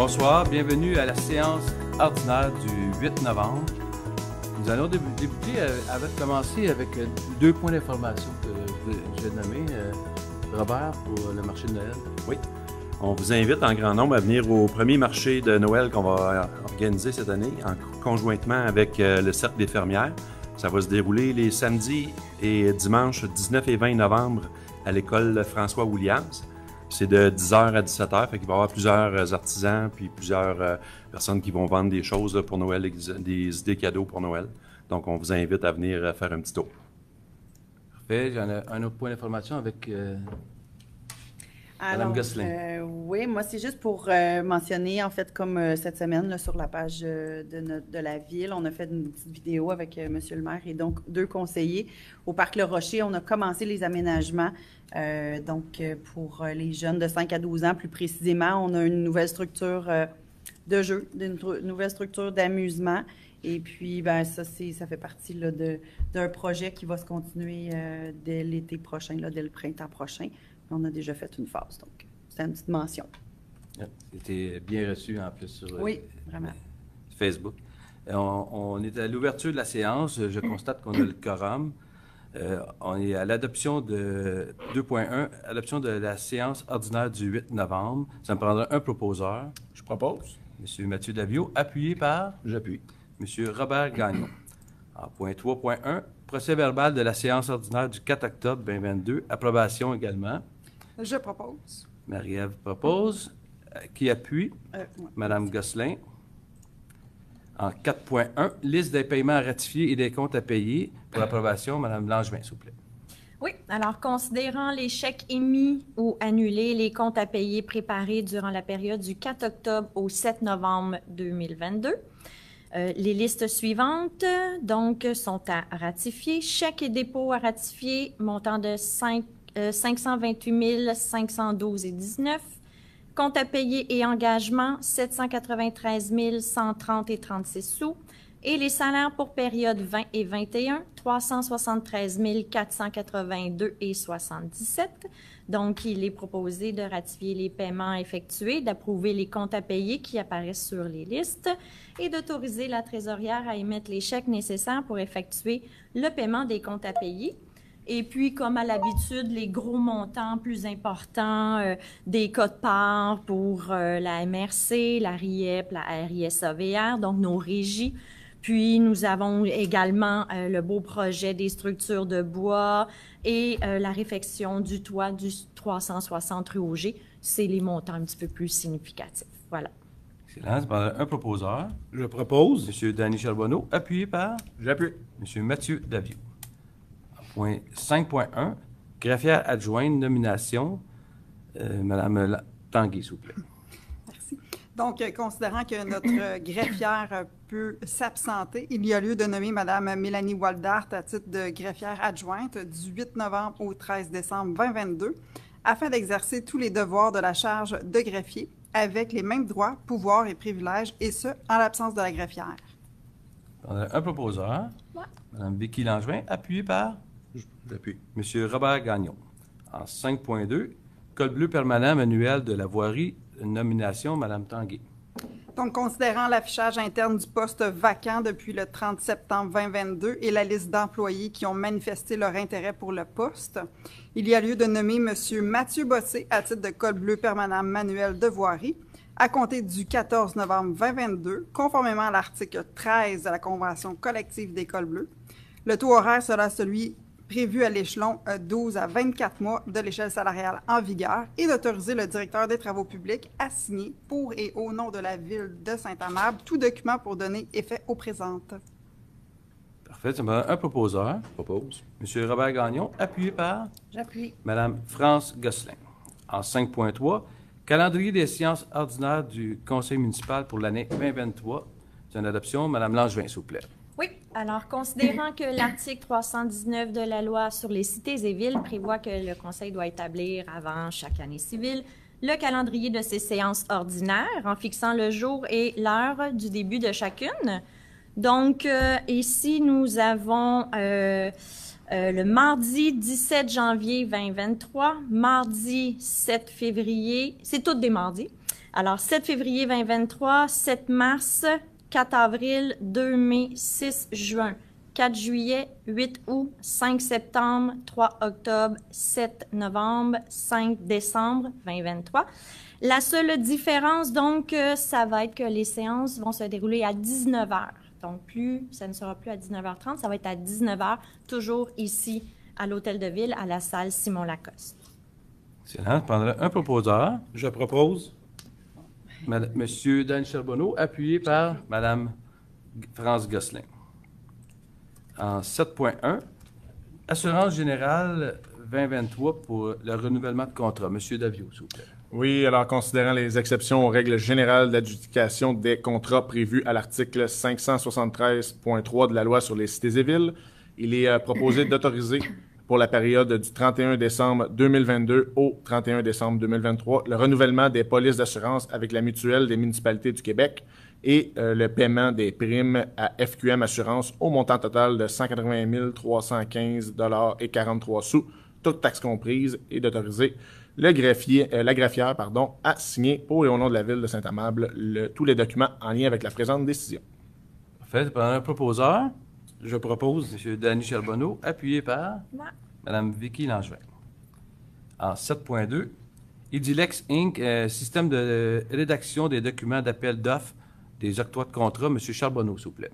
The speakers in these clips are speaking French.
bonsoir. Bienvenue à la séance ordinaire du 8 novembre. Nous allons débuter, avant de commencer, avec 2 points d'information que je vais nommer. Robert, pour le marché de Noël. Oui. On vous invite en grand nombre à venir au premier marché de Noël qu'on va organiser cette année, conjointement avec le Cercle des fermières. Ça va se dérouler les samedis et dimanches 19 et 20 novembre à l'école François Williams. C'est de 10h à 17h, fait qu'il va y avoir plusieurs artisans puis plusieurs personnes qui vont vendre des choses pour Noël, des idées cadeaux pour Noël. Donc, on vous invite à venir faire un petit tour. Parfait. J'en ai un autre point d'information avec Mme Gosselin. Oui, moi, c'est juste pour mentionner, en fait, comme cette semaine, là, sur la page de la ville, on a fait une petite vidéo avec M. le maire et donc 2 conseillers. Au Parc Le Rocher, on a commencé les aménagements. Pour les jeunes de 5 à 12 ans, plus précisément, on a une nouvelle structure de jeu, une nouvelle structure d'amusement. Et puis, ben ça fait partie là, d'un projet qui va se continuer dès l'été prochain, là, dès le printemps prochain. On a déjà fait une phase, donc c'est une petite mention. C'était bien reçu en plus sur oui, vraiment. Facebook. On est à l'ouverture de la séance. Je constate qu'on a le quorum. On est à l'adoption de 2.1, adoption de la séance ordinaire du 8 novembre. Ça me prendra un proposeur. Je propose. M. Mathieu Davio, appuyé par? J'appuie. M. Robert Gagnon. En point 3.1, procès verbal de la séance ordinaire du 4 octobre 2022. Approbation également. Je propose. Marie-Ève propose. Qui appuie? Mme Gosselin. En 4.1, liste des paiements à ratifier et des comptes à payer. Pour approbation, Mme Langevin, s'il vous plaît. Oui. Alors, considérant les chèques émis ou annulés, les comptes à payer préparés durant la période du 4 octobre au 7 novembre 2022, les listes suivantes, donc, sont à ratifier. Chèques et dépôts à ratifier, montant de 528 512,19 $. Comptes à payer et engagements, 793 130,36 sous. Et les salaires pour période 20 et 21, 373 482,77 $. Donc, il est proposé de ratifier les paiements effectués, d'approuver les comptes à payer qui apparaissent sur les listes et d'autoriser la trésorière à émettre les chèques nécessaires pour effectuer le paiement des comptes à payer. Et puis, comme à l'habitude, les gros montants plus importants, des quotes-parts pour la MRC, la RIEP, la RISAVR, donc nos régies. Puis, nous avons également le beau projet des structures de bois et la réfection du toit du 360 rue Auger. C'est les montants un petit peu plus significatifs. Voilà. Excellent. C'est un proposeur. Je propose. M. Danny Charbonneau, appuyé par? J'appuie. M. Mathieu Davio. Point 5.1, greffière adjointe, nomination. Mme Tanguay, s'il vous plaît. Merci. Donc, considérant que notre greffière peut s'absenter, il y a lieu de nommer Mme Mélanie Waldart à titre de greffière adjointe du 8 novembre au 13 décembre 2022 afin d'exercer tous les devoirs de la charge de greffier avec les mêmes droits, pouvoirs et privilèges, et ce, en l'absence de la greffière. On a un proposeur. Ouais. Mme Vicky Langevin, appuyée par? J'appuie. M. Robert Gagnon. En 5.2, col bleu permanent manuel de la voirie, nomination, Mme Tanguay. Donc, considérant l'affichage interne du poste vacant depuis le 30 septembre 2022 et la liste d'employés qui ont manifesté leur intérêt pour le poste, il y a lieu de nommer M. Mathieu Bossé à titre de col bleu permanent manuel de voirie à compter du 14 novembre 2022, conformément à l'article 13 de la Convention collective des cols bleus. Le taux horaire sera celui prévu à l'échelon 12 à 24 mois de l'échelle salariale en vigueur et d'autoriser le directeur des travaux publics à signer pour et au nom de la ville de Saint-Amable tout document pour donner effet aux présentes. Parfait. Ça me donne un proposeur. Propose. M. Robert Gagnon, appuyé par? J'appuie. Mme France Gosselin. En 5.3, calendrier des séances ordinaires du Conseil municipal pour l'année 2023. C'est une adoption. Mme Langevin, s'il vous plaît. Oui. Alors, considérant que l'article 319 de la loi sur les cités et villes prévoit que le Conseil doit établir avant chaque année civile le calendrier de ces séances ordinaires en fixant le jour et l'heure du début de chacune. Donc, ici, nous avons le mardi 17 janvier 2023, mardi 7 février, c'est toutes des mardis, Alors, 7 février 2023, 7 mars, 4 avril, 2 mai, 6 juin, 4 juillet, 8 août, 5 septembre, 3 octobre, 7 novembre, 5 décembre 2023. La seule différence, donc, ça va être que les séances vont se dérouler à 19 h. Donc, ça ne sera plus à 19h30, ça va être à 19 h, toujours ici à l'Hôtel de Ville, à la salle Simon-Lacoste. Excellent. Pendant un proposeur, Je propose. Monsieur Dan Charbonneau, appuyé par Madame France Gosselin. En 7.1, Assurance générale 2023 pour le renouvellement de contrat. Monsieur Davio, s'il vous plaît. Oui, alors considérant les exceptions aux règles générales d'adjudication des contrats prévus à l'article 573.3 de la loi sur les cités et villes, il est proposé d'autoriser pour la période du 31 décembre 2022 au 31 décembre 2023 le renouvellement des polices d'assurance avec la mutuelle des municipalités du Québec et le paiement des primes à FQM Assurance au montant total de 180 315 $ et 43 sous, toutes taxes comprises, et d'autoriser la greffière à signer pour et au nom de la Ville de Saint-Amable tous les documents en lien avec la présente décision. Parfait. Pendant un proposeur, Je propose. Monsieur Danny Charbonneau, appuyé par Moi. Madame Vicky Langevin. En 7.2, Edilex Inc., système de rédaction des documents d'appel d'offres des octrois de contrat. Monsieur Charbonneau, s'il vous plaît.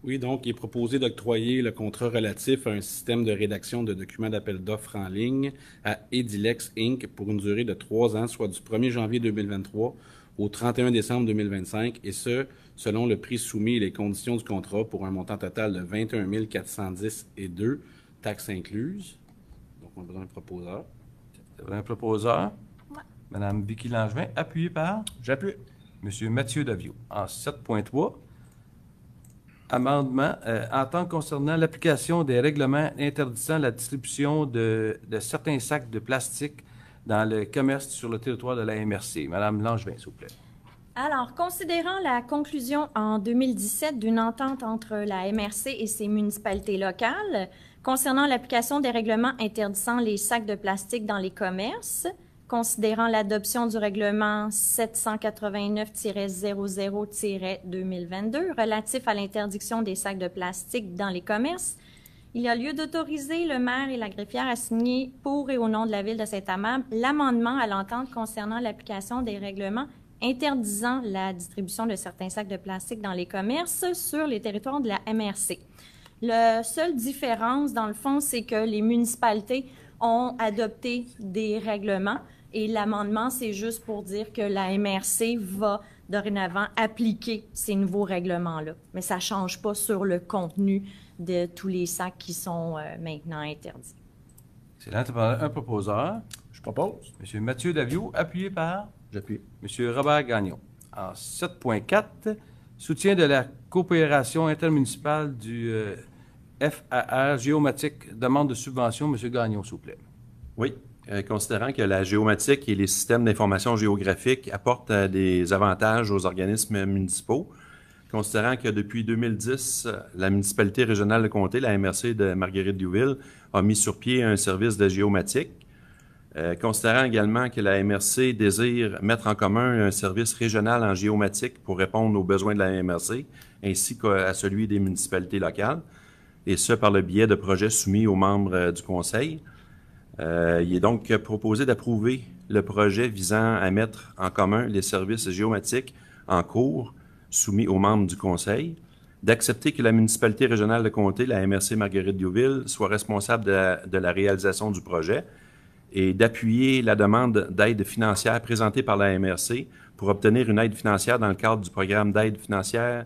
Oui, donc, il est proposé d'octroyer le contrat relatif à un système de rédaction de documents d'appel d'offres en ligne à Edilex Inc. pour une durée de 3 ans, soit du 1er janvier 2023 au 31 décembre 2025, et ce, selon le prix soumis et les conditions du contrat pour un montant total de 21 410,02, taxes incluses. Donc, on a besoin d'un proposeur. Un proposeur. Ouais. Madame Vicky Langevin, appuyé par J'appuie. Monsieur Mathieu Davio. En 7.3, amendement, entente concernant l'application des règlements interdisant la distribution de certains sacs de plastique dans le commerce sur le territoire de la MRC. Madame Langevin, s'il vous plaît. Alors, considérant la conclusion en 2017 d'une entente entre la MRC et ses municipalités locales concernant l'application des règlements interdisant les sacs de plastique dans les commerces, considérant l'adoption du règlement 789-00-2022 relatif à l'interdiction des sacs de plastique dans les commerces, il y a lieu d'autoriser le maire et la greffière à signer pour et au nom de la Ville de Saint-Amable l'amendement à l'entente concernant l'application des règlements interdisant la distribution de certains sacs de plastique dans les commerces sur les territoires de la MRC. La seule différence, dans le fond, c'est que les municipalités ont adopté des règlements et l'amendement, c'est juste pour dire que la MRC va dorénavant appliquer ces nouveaux règlements-là. Mais ça ne change pas sur le contenu de tous les sacs qui sont maintenant interdits. Excellent. Un proposeur. Je propose. Monsieur Mathieu Davio, appuyé par J'appuie. Monsieur Robert Gagnon. En 7.4, soutien de la coopération intermunicipale du FAR Géomatique, demande de subvention. Monsieur Gagnon, s'il vous plaît. Oui. Considérant que la géomatique et les systèmes d'information géographique apportent des avantages aux organismes municipaux, considérant que depuis 2010, la municipalité régionale de comté, la MRC de Marguerite-Diouville, a mis sur pied un service de géomatique, considérant également que la MRC désire mettre en commun un service régional en géomatique pour répondre aux besoins de la MRC, ainsi qu'à celui des municipalités locales, et ce par le biais de projets soumis aux membres du Conseil. Il est donc proposé d'approuver le projet visant à mettre en commun les services géomatiques en cours soumis aux membres du Conseil, d'accepter que la municipalité régionale de comté, la MRC Marguerite-Diouville, soit responsable de la réalisation du projet et d'appuyer la demande d'aide financière présentée par la MRC pour obtenir une aide financière dans le cadre du programme d'aide financière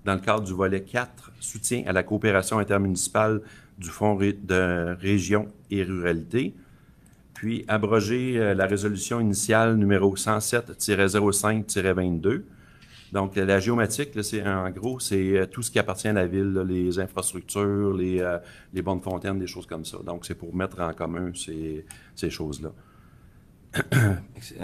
dans le cadre du volet 4, soutien à la coopération intermunicipale du Fonds de région et ruralité, puis abroger la résolution initiale numéro 107-05-22. Donc, la géomatique, là, en gros, c'est tout ce qui appartient à la ville, là, les infrastructures, les bornes fontaines, des choses comme ça. Donc, c'est pour mettre en commun ces choses-là.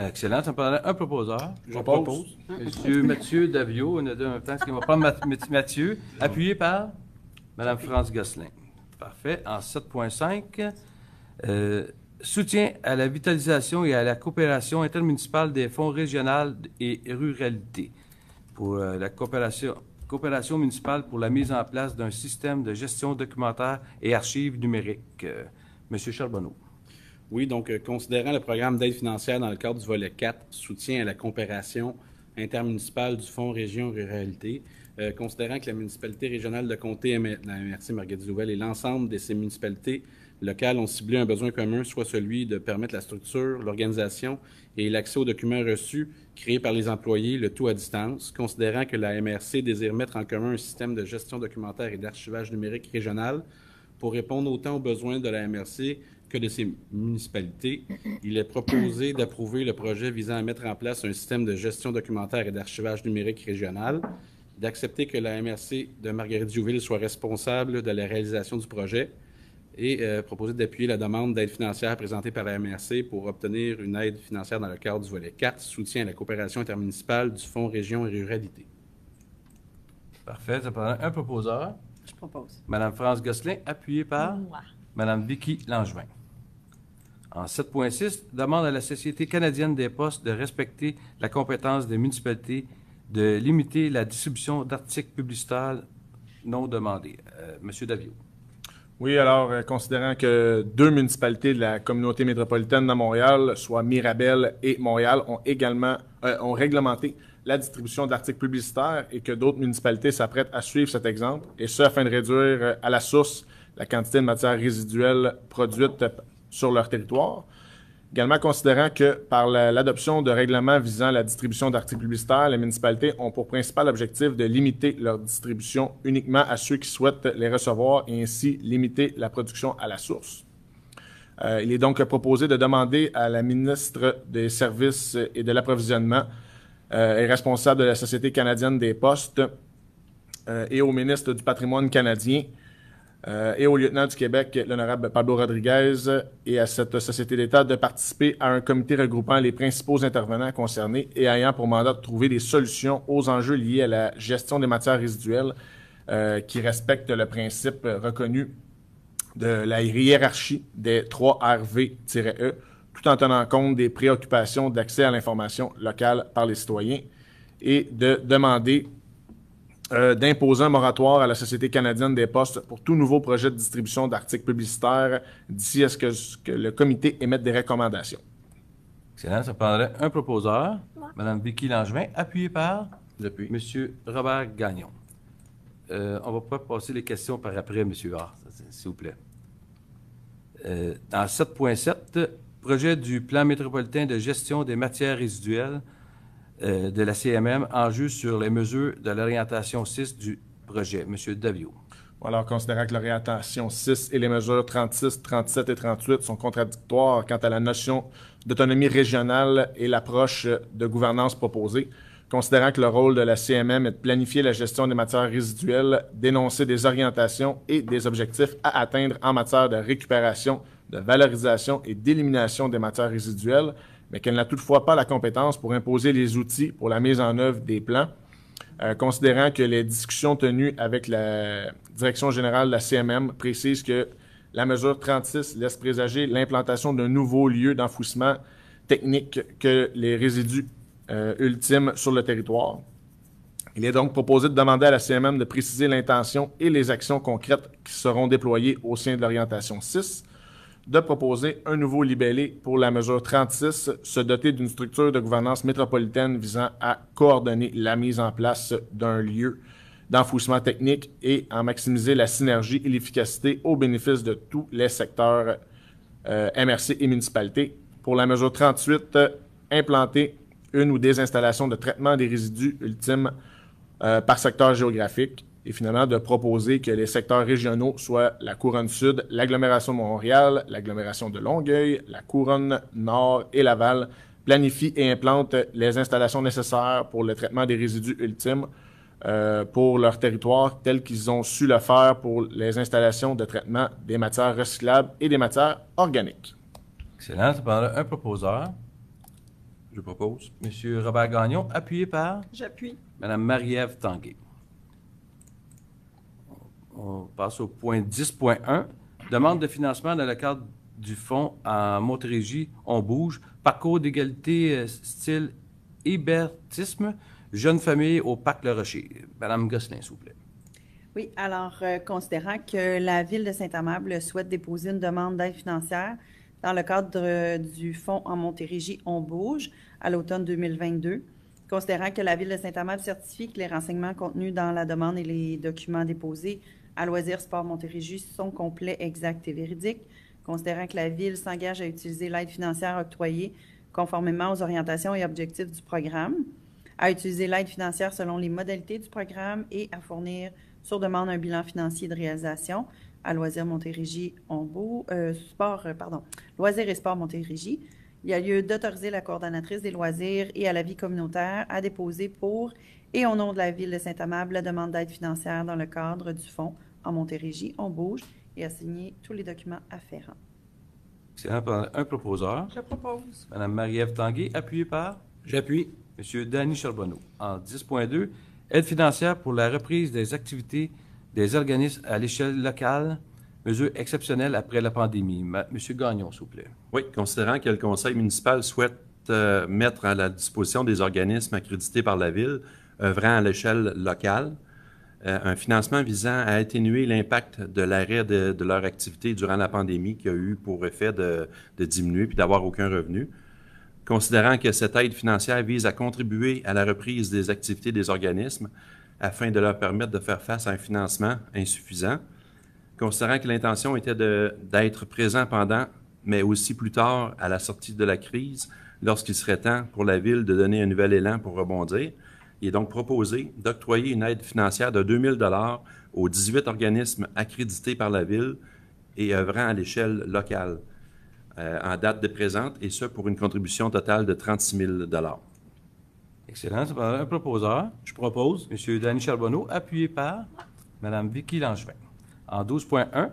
Excellent. Ça me prendrait un proposeur. Je propose. Monsieur Mathieu Davio, on a deux en même temps, ce qui va prendre Mathieu, appuyé par Madame France Gosselin. Parfait. En 7.5, Soutien à la vitalisation et à la coopération intermunicipale des fonds régionaux et ruralité. Pour la coopération municipale pour la mise en place d'un système de gestion documentaire et archives numériques. Monsieur Charbonneau. Oui, donc, considérant le programme d'aide financière dans le cadre du volet 4, soutien à la coopération intermunicipale du Fonds Région Ruralité, considérant que la municipalité régionale de Comté, la MRC Marguerite-Nouvelle et l'ensemble de ces municipalités locales ont ciblé un besoin commun, soit celui de permettre la structure, l'organisation et l'accès aux documents reçus créés par les employés, le tout à distance, considérant que la MRC désire mettre en commun un système de gestion documentaire et d'archivage numérique régional pour répondre autant aux besoins de la MRC que de ces municipalités. Il est proposé d'approuver le projet visant à mettre en place un système de gestion documentaire et d'archivage numérique régional, d'accepter que la MRC de Marguerite-Jouville soit responsable de la réalisation du projet et proposer d'appuyer la demande d'aide financière présentée par la MRC pour obtenir une aide financière dans le cadre du volet 4, soutien à la coopération intermunicipale du Fonds Région et Ruralité. Parfait. Ça prend un proposeur. Je propose. Madame France Gosselin, appuyée par Moi. Madame Vicky Langevin. En 7.6, demande à la Société canadienne des postes de respecter la compétence des municipalités de limiter la distribution d'articles publicitaires non demandés. Monsieur Davio. Oui, alors, considérant que 2 municipalités de la communauté métropolitaine de Montréal, soit Mirabel et Montréal, ont réglementé la distribution d'articles publicitaires et que d'autres municipalités s'apprêtent à suivre cet exemple, et ce afin de réduire à la source la quantité de matières résiduelles produites sur leur territoire. Également, considérant que par l'adoption de règlements visant la distribution d'articles publicitaires, les municipalités ont pour principal objectif de limiter leur distribution uniquement à ceux qui souhaitent les recevoir et ainsi limiter la production à la source. Il est donc proposé de demander à la ministre des Services et de l'Approvisionnement et responsable de la Société canadienne des postes et au ministre du Patrimoine canadien et au lieutenant du Québec, l'honorable Pablo Rodriguez, et à cette Société d'État de participer à un comité regroupant les principaux intervenants concernés et ayant pour mandat de trouver des solutions aux enjeux liés à la gestion des matières résiduelles qui respectent le principe reconnu de la hiérarchie des 3 RV-E, tout en tenant compte des préoccupations d'accès à l'information locale par les citoyens, et de demander d'imposer un moratoire à la Société canadienne des postes pour tout nouveau projet de distribution d'articles publicitaires d'ici à ce que le comité émette des recommandations. Excellent. Ça prendrait un proposeur. Moi. Madame Vicky Langevin, appuyée par Depuis. Monsieur Robert Gagnon. On va pas passer les questions par après, Monsieur Hart, s'il vous plaît. Dans 7.7, projet du plan métropolitain de gestion des matières résiduelles de la CMM, enjeu sur les mesures de l'orientation 6 du projet. Monsieur Davio. Alors, considérant que l'orientation 6 et les mesures 36, 37 et 38 sont contradictoires quant à la notion d'autonomie régionale et l'approche de gouvernance proposée, considérant que le rôle de la CMM est de planifier la gestion des matières résiduelles, d'énoncer des orientations et des objectifs à atteindre en matière de récupération, de valorisation et d'élimination des matières résiduelles, mais qu'elle n'a toutefois pas la compétence pour imposer les outils pour la mise en œuvre des plans, considérant que les discussions tenues avec la Direction générale de la CMM précisent que la mesure 36 laisse présager l'implantation d'un nouveau lieu d'enfouissement technique que les résidus ultimes sur le territoire. Il est donc proposé de demander à la CMM de préciser l'intention et les actions concrètes qui seront déployées au sein de l'orientation 6, de proposer un nouveau libellé pour la mesure 36, se doter d'une structure de gouvernance métropolitaine visant à coordonner la mise en place d'un lieu d'enfouissement technique et en maximiser la synergie et l'efficacité au bénéfice de tous les secteurs MRC et municipalités. Pour la mesure 38, implanter une ou des installations de traitement des résidus ultimes par secteur géographique. Et finalement, de proposer que les secteurs régionaux soient la Couronne Sud, l'agglomération de Montréal, l'agglomération de Longueuil, la Couronne Nord et Laval planifient et implantent les installations nécessaires pour le traitement des résidus ultimes pour leur territoire, tels qu'ils ont su le faire pour les installations de traitement des matières recyclables et des matières organiques. Excellent. Ça prendrait un proposeur. Je propose. Monsieur Robert Gagnon, appuyé par J'appuie. Madame Marie-Ève Tanguay. On passe au point 10.1. Demande de financement dans le cadre du fonds en Montérégie, on bouge. Parcours d'égalité style hébertisme, jeune famille au Parc Le Rocher. Madame Gosselin, s'il vous plaît. Oui, alors, considérant que la Ville de Saint-Amable souhaite déposer une demande d'aide financière dans le cadre du fonds en Montérégie, on bouge à l'automne 2022, considérant que la Ville de Saint-Amable certifie que les renseignements contenus dans la demande et les documents déposés à Loisirs Sport Montérégie sont complets, exacts et véridiques, considérant que la Ville s'engage à utiliser l'aide financière octroyée conformément aux orientations et objectifs du programme, à utiliser l'aide financière selon les modalités du programme et à fournir sur demande un bilan financier de réalisation à Loisirs Montérégie, Loisirs et Sport Montérégie. Il y a lieu d'autoriser la coordonnatrice des loisirs et à la vie communautaire à déposer pour et au nom de la Ville de Saint-Amable la demande d'aide financière dans le cadre du fonds en Montérégie, on bouge, et à signer tous les documents afférents. Excellent. Un proposeur. Je propose. Madame Marie-Ève Tanguay, appuyée par J'appuie. Monsieur Danny Charbonneau. En 10.2, aide financière pour la reprise des activités des organismes à l'échelle locale, mesure exceptionnelle après la pandémie. Monsieur Gagnon, s'il vous plaît. Oui, considérant que le conseil municipal souhaite mettre à la disposition des organismes accrédités par la Ville, œuvrant à l'échelle locale, un financement visant à atténuer l'impact de l'arrêt de leur activité durant la pandémie qui a eu pour effet de diminuer puis d'avoir aucun revenu. Considérant que cette aide financière vise à contribuer à la reprise des activités des organismes afin de leur permettre de faire face à un financement insuffisant. Considérant que l'intention était d'être présent pendant, mais aussi plus tard à la sortie de la crise, lorsqu'il serait temps pour la Ville de donner un nouvel élan pour rebondir, il est donc proposé d'octroyer une aide financière de 2 000 $ aux 18 organismes accrédités par la Ville et œuvrant à l'échelle locale en date de présente, et ce pour une contribution totale de 36 000 $. Excellent. C'est un proposeur. Je propose. Monsieur Danny Charbonneau, appuyé par Madame Vicky Langevin. En 12.1,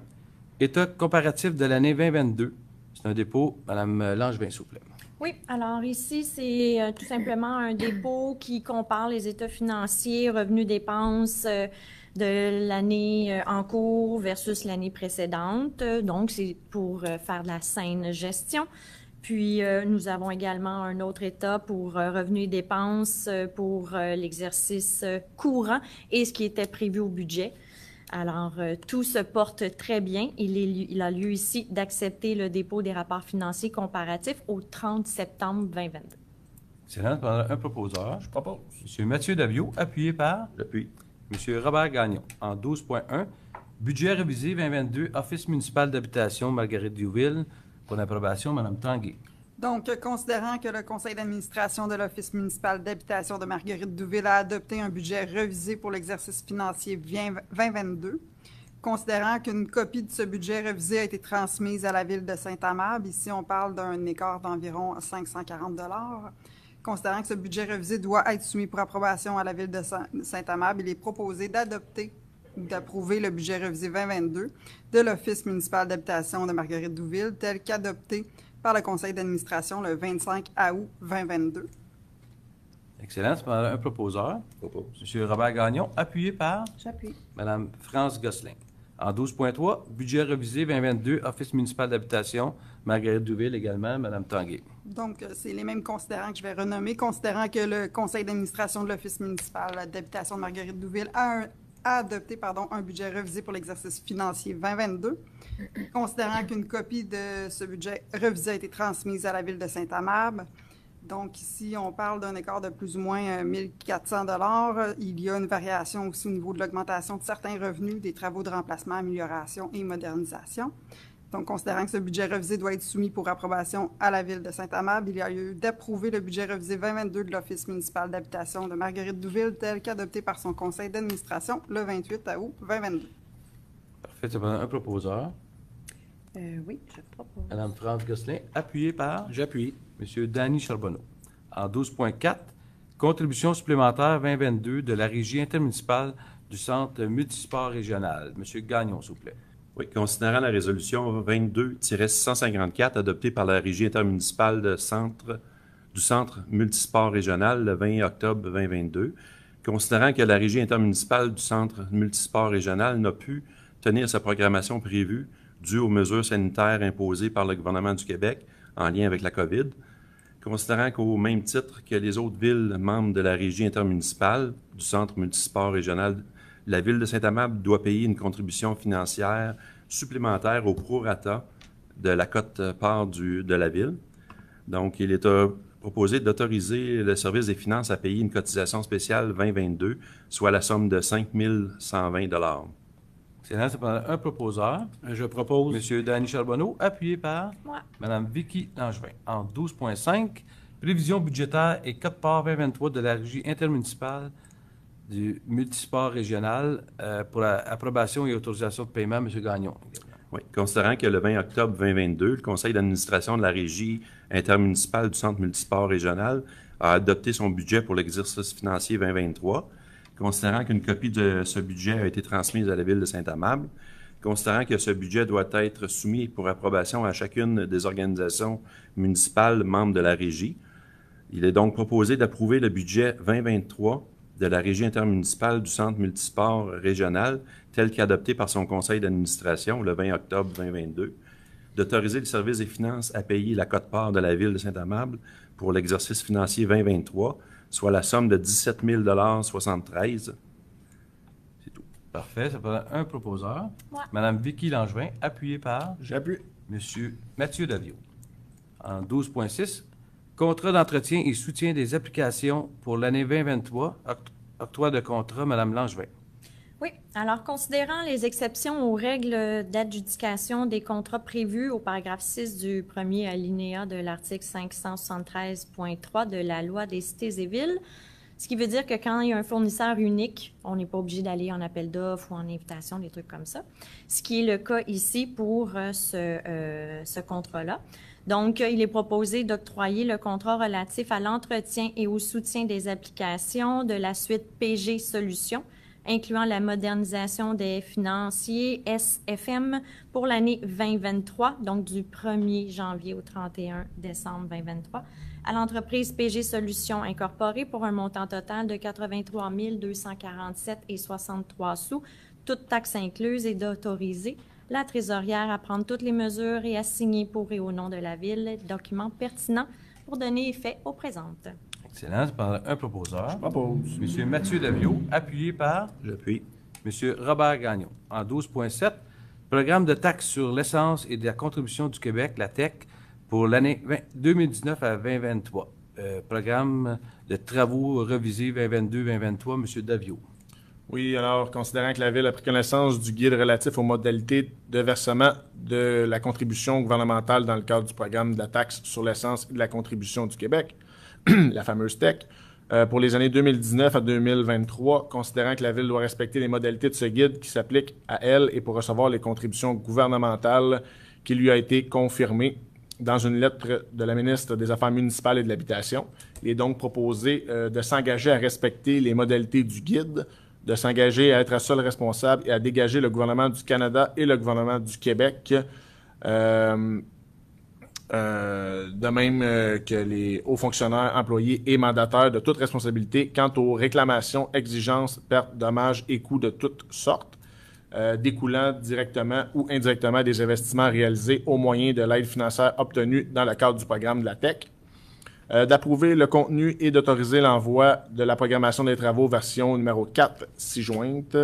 état comparatif de l'année 2022. C'est un dépôt. Madame Langevin, s'il vous plaît. Oui, alors ici, c'est tout simplement un dépôt qui compare les états financiers, revenus, dépenses de l'année en cours versus l'année précédente. Donc, c'est pour faire de la saine gestion. Puis, nous avons également un autre état pour revenus et dépenses pour l'exercice courant et ce qui était prévu au budget. Alors, tout se porte très bien. Il a lieu ici d'accepter le dépôt des rapports financiers comparatifs au 30 septembre 2022. Excellent. Un proposeur. Je propose. Monsieur Mathieu Daviau, appuyé par J'appuie. Monsieur Robert Gagnon. En 12.1, budget révisé 2022, Office municipal d'habitation Marguerite-Diouville. Pour l'approbation, Mme Tanguay. Donc, considérant que le conseil d'administration de l'Office municipal d'habitation de Marguerite-Diouville a adopté un budget révisé pour l'exercice financier 2022, considérant qu'une copie de ce budget révisé a été transmise à la Ville de Saint-Amable, ici on parle d'un écart d'environ 540 $, considérant que ce budget révisé doit être soumis pour approbation à la Ville de Saint-Amable, il est proposé d'approuver le budget révisé 2022 de l'Office municipal d'habitation de Marguerite-Diouville tel qu'adopté par le conseil d'administration le 25 août 2022. Excellent. C'est un proposeur. Propose. Monsieur Robert Gagnon, appuyé par J'appuie. Mme France Gosselin. En 12.3, budget révisé 2022, Office municipal d'habitation Marguerite-Diouville également, Mme Tanguay. Donc, c'est les mêmes considérants que je vais renommer, considérant que le conseil d'administration de l'Office municipal d'habitation de Marguerite-Diouville a adopté un budget révisé pour l'exercice financier 2022, considérant qu'une copie de ce budget révisé a été transmise à la Ville de Saint-Amable. Donc ici, on parle d'un écart de plus ou moins 1 400 $. Il y a une variation aussi au niveau de l'augmentation de certains revenus, des travaux de remplacement, amélioration et modernisation. Donc, considérant que ce budget révisé doit être soumis pour approbation à la Ville de Saint-Amable, il y a lieu d'approuver le budget révisé 2022 de l'Office municipal d'habitation de Marguerite-Diouville tel qu'adopté par son conseil d'administration le 28 août 2022. Parfait. C'est un proposeur. Oui, je propose. Mme France Gosselin, appuyé par J'appuie. M. Danny Charbonneau. En 12.4, contribution supplémentaire 2022 de la Régie intermunicipale du Centre multisport régional. M. Gagnon, s'il vous plaît. Oui, considérant la résolution 22-654 adoptée par la Régie intermunicipale du Centre multisport régional le 20 octobre 2022, considérant que la Régie intermunicipale du Centre multisport régional n'a pu tenir sa programmation prévue dû aux mesures sanitaires imposées par le gouvernement du Québec en lien avec la COVID. Considérant qu'au même titre que les autres villes membres de la régie intermunicipale du Centre multisport régional, la ville de Saint-Amable doit payer une contribution financière supplémentaire au prorata de la quote-part de la ville. Donc, il est proposé d'autoriser le service des finances à payer une cotisation spéciale 2022, soit la somme de 5 120 $. Excellent. C'est un proposeur. Je propose. Monsieur Danny Charbonneau, appuyé par Moi. Madame Vicky Langevin. En 12.5, prévision budgétaire et quote-part 2023 de la régie intermunicipale du multisport régional pour l'approbation et autorisation de paiement, M. Gagnon. Oui, considérant que le 20 octobre 2022, le Conseil d'administration de la régie intermunicipale du Centre multisport régional a adopté son budget pour l'exercice financier 2023, considérant qu'une copie de ce budget a été transmise à la ville de Saint-Amable, considérant que ce budget doit être soumis pour approbation à chacune des organisations municipales membres de la régie, il est donc proposé d'approuver le budget 2023 de la régie intermunicipale du Centre multisport régional, tel qu'adopté par son conseil d'administration le 20 octobre 2022, d'autoriser le service des finances à payer la quote-part de la ville de Saint-Amable pour l'exercice financier 2023, soit la somme de 17 073 $. C'est tout. Parfait. Ça prend un proposeur. Moi. Madame Vicky Langevin, appuyée par J'appuie. Monsieur Mathieu Davio. En 12.6, contrat d'entretien et soutien des applications pour l'année 2023, octroi de contrat, Madame Langevin. Oui. Alors, considérant les exceptions aux règles d'adjudication des contrats prévus au paragraphe 6 du premier alinéa de l'article 573.3 de la Loi des cités et villes, ce qui veut dire que quand il y a un fournisseur unique, on n'est pas obligé d'aller en appel d'offres ou en invitation, des trucs comme ça, ce qui est le cas ici pour ce contrat-là. Donc, il est proposé d'octroyer le contrat relatif à l'entretien et au soutien des applications de la suite PG Solutions, incluant la modernisation des financiers SFM pour l'année 2023, donc du 1er janvier au 31 décembre 2023, à l'entreprise PG Solutions Incorporée pour un montant total de 83 247,63 $, toutes taxes incluses, et d'autoriser la trésorière à prendre toutes les mesures et à signer pour et au nom de la Ville documents pertinents pour donner effet aux présentes. Excellent. Ça prend un proposeur. Je propose. Monsieur Mathieu Davio, appuyé par J'appuie. Monsieur Robert Gagnon. En 12.7, programme de taxe sur l'essence et de la contribution du Québec, la TEC, pour l'année 2019 à 2023. Programme de travaux revisés 2022-2023, Monsieur Davio. Oui, alors, considérant que la Ville a pris connaissance du guide relatif aux modalités de versement de la contribution gouvernementale dans le cadre du programme de la taxe sur l'essence et de la contribution du Québec, la fameuse TEC, pour les années 2019 à 2023, considérant que la Ville doit respecter les modalités de ce guide qui s'appliquent à elle et pour recevoir les contributions gouvernementales qui lui a été confirmée dans une lettre de la ministre des Affaires municipales et de l'Habitation. Il est donc proposé de s'engager à respecter les modalités du guide, de s'engager à être seul responsable et à dégager le gouvernement du Canada et le gouvernement du Québec, de même que les hauts fonctionnaires, employés et mandataires de toute responsabilité quant aux réclamations, exigences, pertes, dommages et coûts de toutes sortes, découlant directement ou indirectement des investissements réalisés au moyen de l'aide financière obtenue dans le cadre du programme de la TEC, d'approuver le contenu et d'autoriser l'envoi de la programmation des travaux version numéro 4 ci-jointe,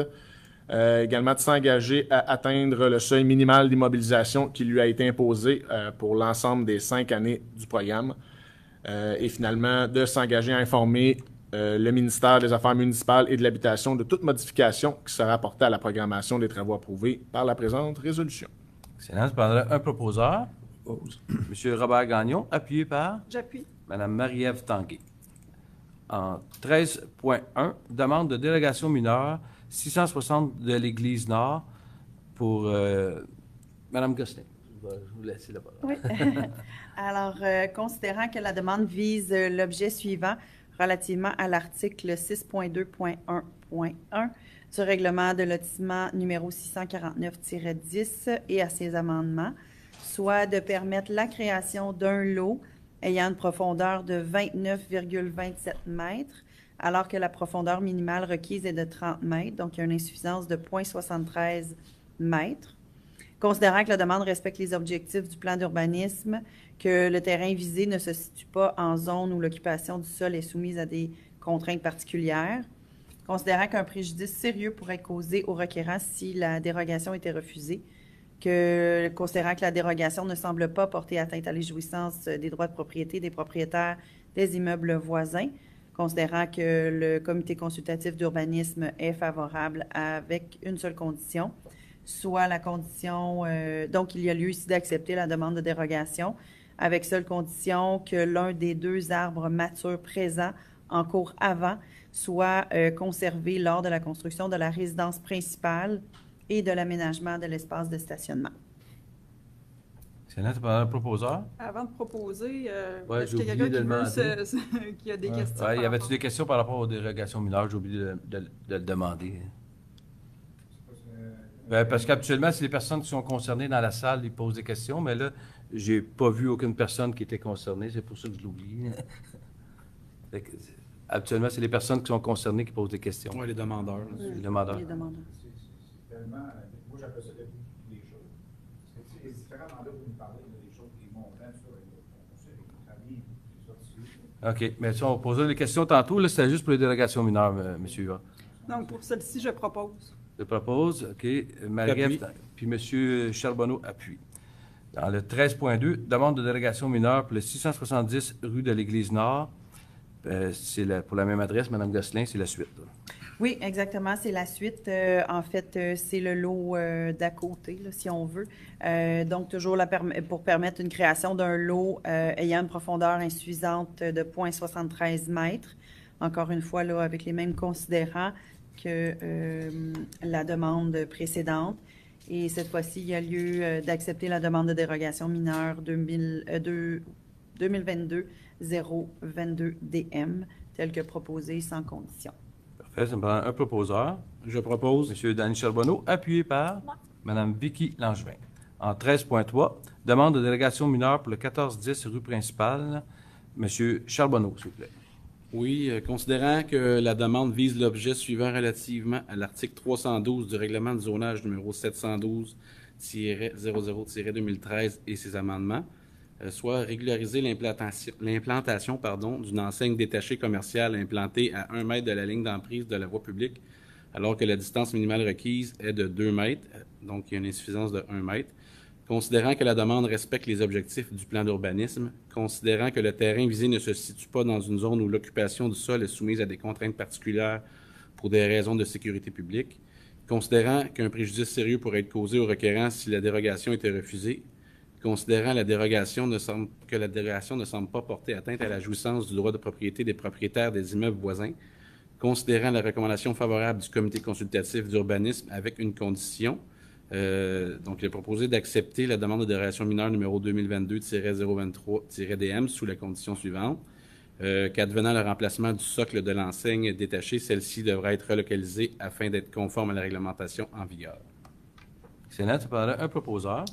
également de s'engager à atteindre le seuil minimal d'immobilisation qui lui a été imposé pour l'ensemble des 5 années du programme, et finalement de s'engager à informer le ministère des Affaires municipales et de l'Habitation de toute modification qui sera apportée à la programmation des travaux approuvés par la présente résolution. Excellent. Ça prendra un proposeur. Monsieur Robert Gagnon, appuyé par J'appuie. Madame Marie-Ève Tanguay. En 13.1, demande de délégation mineure 660 de l'Église Nord pour Madame Gosselin. Je vais vous laisser la parole. Oui. Alors, considérant que la demande vise l'objet suivant relativement à l'article 6.2.1.1 du règlement de lotissement numéro 649-10 et à ses amendements, soit de permettre la création d'un lot ayant une profondeur de 29,27 mètres, alors que la profondeur minimale requise est de 30 mètres, donc il y a une insuffisance de 0,73 mètres. Considérant que la demande respecte les objectifs du plan d'urbanisme, que le terrain visé ne se situe pas en zone où l'occupation du sol est soumise à des contraintes particulières, considérant qu'un préjudice sérieux pourrait être causé au requérant si la dérogation était refusée, considérant que la dérogation ne semble pas porter atteinte à les jouissances des droits de propriété des propriétaires des immeubles voisins, considérant que le comité consultatif d'urbanisme est favorable avec une seule condition, soit la condition, donc il y a lieu ici d'accepter la demande de dérogation, avec seule condition que l'un des 2 arbres matures présents en cours avant soit conservé lors de la construction de la résidence principale et de l'aménagement de l'espace de stationnement. Excellent. Tu parles d'un proposeur? Avant de proposer, Ouais, est-ce j'ai qu'il y a quelqu'un oublié qui de veut demander. qui a des Ouais. questions? Ouais, y par avait-tu rapport- des questions par rapport aux dérogations mineures? J'ai oublié de le demander. Ben, parce qu'habituellement, c'est les personnes qui sont concernées dans la salle, ils posent des questions, mais là, j'ai pas vu aucune personne qui était concernée, c'est pour ça que je l'oublie. Fait que, habituellement, c'est les personnes qui sont concernées qui posent des questions. Oui, les demandeurs. Les demandeurs. Les demandeurs. C'est tellement. Moi, j'appelle ça depuis les choses. Parce que, tu sais, les différents mandats, vous nous parlez, des choses, des montants, tout ça, on sait très bien, c'est ça dessus. OK. Mais si on posait des questions tantôt, là, c'était juste pour les dérogations mineures, monsieur Huard. Donc, pour celle-ci, je propose. Je propose, OK. Marie-Ève, puis M. Charbonneau appuie. Dans le 13.2, demande de dérogation mineure pour le 670 rue de l'Église-Nord. Pour la même adresse, Mme Gosselin, c'est la suite. Oui, exactement, c'est la suite. En fait, c'est le lot d'à côté, là, si on veut. Donc, toujours pour permettre une création d'un lot ayant une profondeur insuffisante de 0,73 mètres. Encore une fois, là, avec les mêmes considérants que la demande précédente. Et cette fois-ci, il y a lieu d'accepter la demande de dérogation mineure 2022-022-DM, telle que proposée sans condition. Parfait. Ça me prend un proposeur. Je propose. M. Danny Charbonneau, appuyé par Mme Vicky Langevin. En 13.3, demande de dérogation mineure pour le 1410 rue principale. M. Charbonneau, s'il vous plaît. Oui, considérant que la demande vise l'objet suivant relativement à l'article 312 du règlement de zonage numéro 712-00-2013 et ses amendements, soit régulariser l'implantation d'une enseigne détachée commerciale implantée à 1 mètre de la ligne d'emprise de la voie publique, alors que la distance minimale requise est de 2 mètres, donc il y a une insuffisance de 1 mètre. Considérant que la demande respecte les objectifs du plan d'urbanisme, considérant que le terrain visé ne se situe pas dans une zone où l'occupation du sol est soumise à des contraintes particulières pour des raisons de sécurité publique, considérant qu'un préjudice sérieux pourrait être causé au requérant si la dérogation était refusée, considérant que la dérogation ne semble pas porter atteinte à la jouissance du droit de propriété des propriétaires des immeubles voisins, considérant la recommandation favorable du comité consultatif d'urbanisme avec une condition. Donc, il est proposé d'accepter la demande de dérogation mineure numéro 2022-023-DM sous la condition suivante. Qu'advenant le remplacement du socle de l'enseigne détachée, celle-ci devra être relocalisée afin d'être conforme à la réglementation en vigueur. Excellent. Ça parle un proposeur.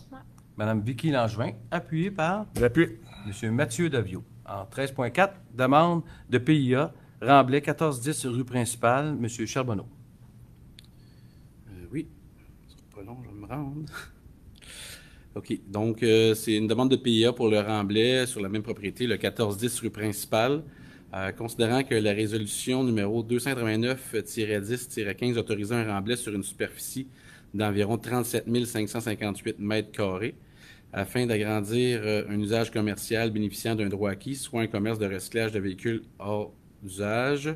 Mme Vicky Langevin, appuyée par J'appuie. M. Mathieu Davio. En 13.4, demande de PIA, Remblai, 1410 rue principale, M. Charbonneau. Oui. Pas long, je vais me rendre. OK. Donc, c'est une demande de PIA pour le Remblai sur la même propriété, le 1410 rue principale, considérant que la résolution numéro 289-10-15 autorisait un Remblai sur une superficie d'environ 37 558 mètres carrés afin d'agrandir un usage commercial bénéficiant d'un droit acquis, soit un commerce de recyclage de véhicules hors d'usage,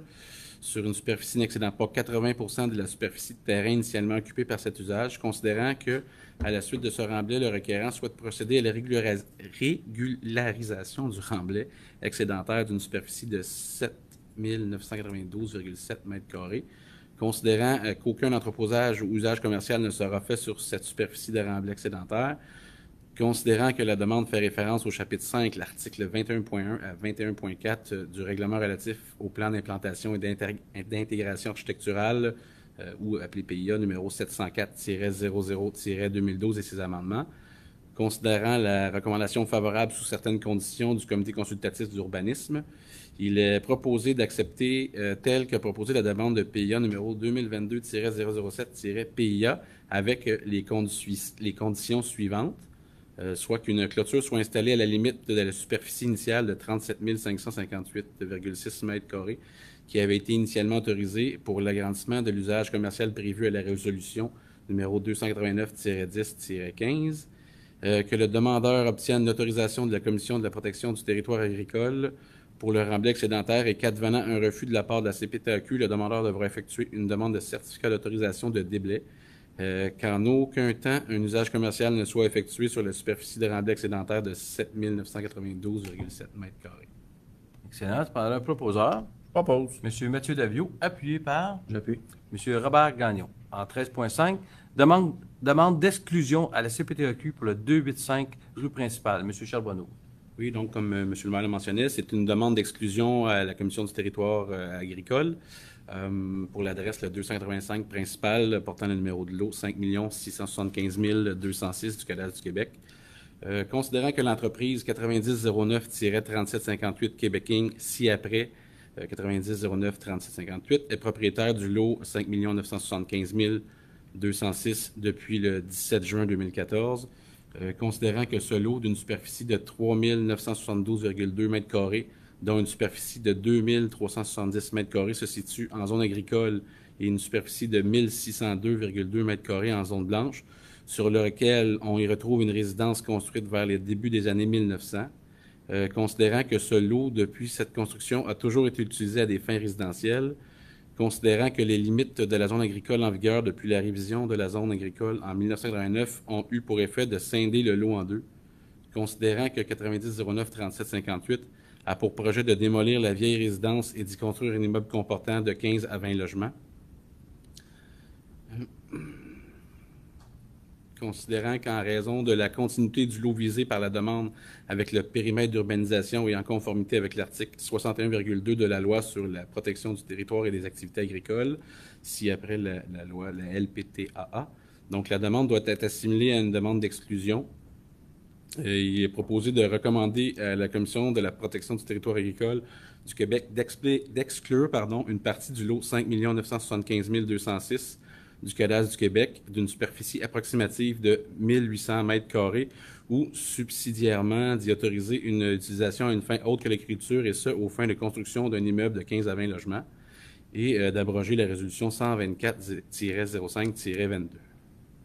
sur une superficie n'excédant pas 80 de la superficie de terrain initialement occupée par cet usage, considérant que, à la suite de ce remblai, le requérant souhaite procéder à la régularisation du remblai excédentaire d'une superficie de 7 992,7 m², considérant qu'aucun entreposage ou usage commercial ne sera fait sur cette superficie de remblai excédentaire, considérant que la demande fait référence au chapitre 5, l'article 21.1 à 21.4 du règlement relatif au plan d'implantation et d'intégration architecturale, ou appelé PIA numéro 704-00-2012 et ses amendements, Considérant la recommandation favorable sous certaines conditions du Comité consultatif d'urbanisme, il est proposé d'accepter tel que proposé la demande de PIA numéro 2022-007-PIA avec les conditions suivantes, soit qu'une clôture soit installée à la limite de la superficie initiale de 37 558,6 m² qui avait été initialement autorisée pour l'agrandissement de l'usage commercial prévu à la résolution numéro 289-10-15, que le demandeur obtienne l'autorisation de la Commission de la protection du territoire agricole pour le remblai excédentaire et qu'advenant un refus de la part de la CPTAQ, le demandeur devra effectuer une demande de certificat d'autorisation de déblai, qu'en aucun temps un usage commercial ne soit effectué sur la superficie de remblai excédentaire de 7 992,7 m². Excellent. Par un proposeur, Propose. M. Mathieu Daviau, appuyé par J'appuie. M. Robert Gagnon. En 13.5, demande d'exclusion à la CPTAQ pour le 285 rue principale. M. Charbonneau. Oui, donc, comme M. le maire l'a mentionné, c'est une demande d'exclusion à la Commission du territoire agricole pour l'adresse le 285 principal portant le numéro de lot 5 675 206 du Cadastre du Québec. Considérant que l'entreprise 9009-3758 Québec Inc. ci-après 9009-3758 est propriétaire du lot 5 975 206 depuis le 17 juin 2014, considérant que ce lot d'une superficie de 3 972,2 m², dont une superficie de 2 370 m² se situe en zone agricole et une superficie de 1 602,2 m² en zone blanche, sur lequel on y retrouve une résidence construite vers les débuts des années 1900, considérant que ce lot, depuis cette construction, a toujours été utilisé à des fins résidentielles, considérant que les limites de la zone agricole en vigueur depuis la révision de la zone agricole en 1989 ont eu pour effet de scinder le lot en deux, considérant que 9009-3758 a pour projet de démolir la vieille résidence et d'y construire un immeuble comportant de 15 à 20 logements, considérant qu'en raison de la continuité du lot visé par la demande avec le périmètre d'urbanisation et en conformité avec l'article 61,2 de la loi sur la protection du territoire et des activités agricoles, ci-après la loi, la LPTAA. Donc, la demande doit être assimilée à une demande d'exclusion. Il est proposé de recommander à la Commission de la protection du territoire agricole du Québec d'exclure une partie du lot 5 975 206 du Cadastre du Québec d'une superficie approximative de 1800 m² ou subsidiairement d'y autoriser une utilisation à une fin autre que l'écriture et ce, aux fins de construction d'un immeuble de 15 à 20 logements et d'abroger la résolution 124-05-22.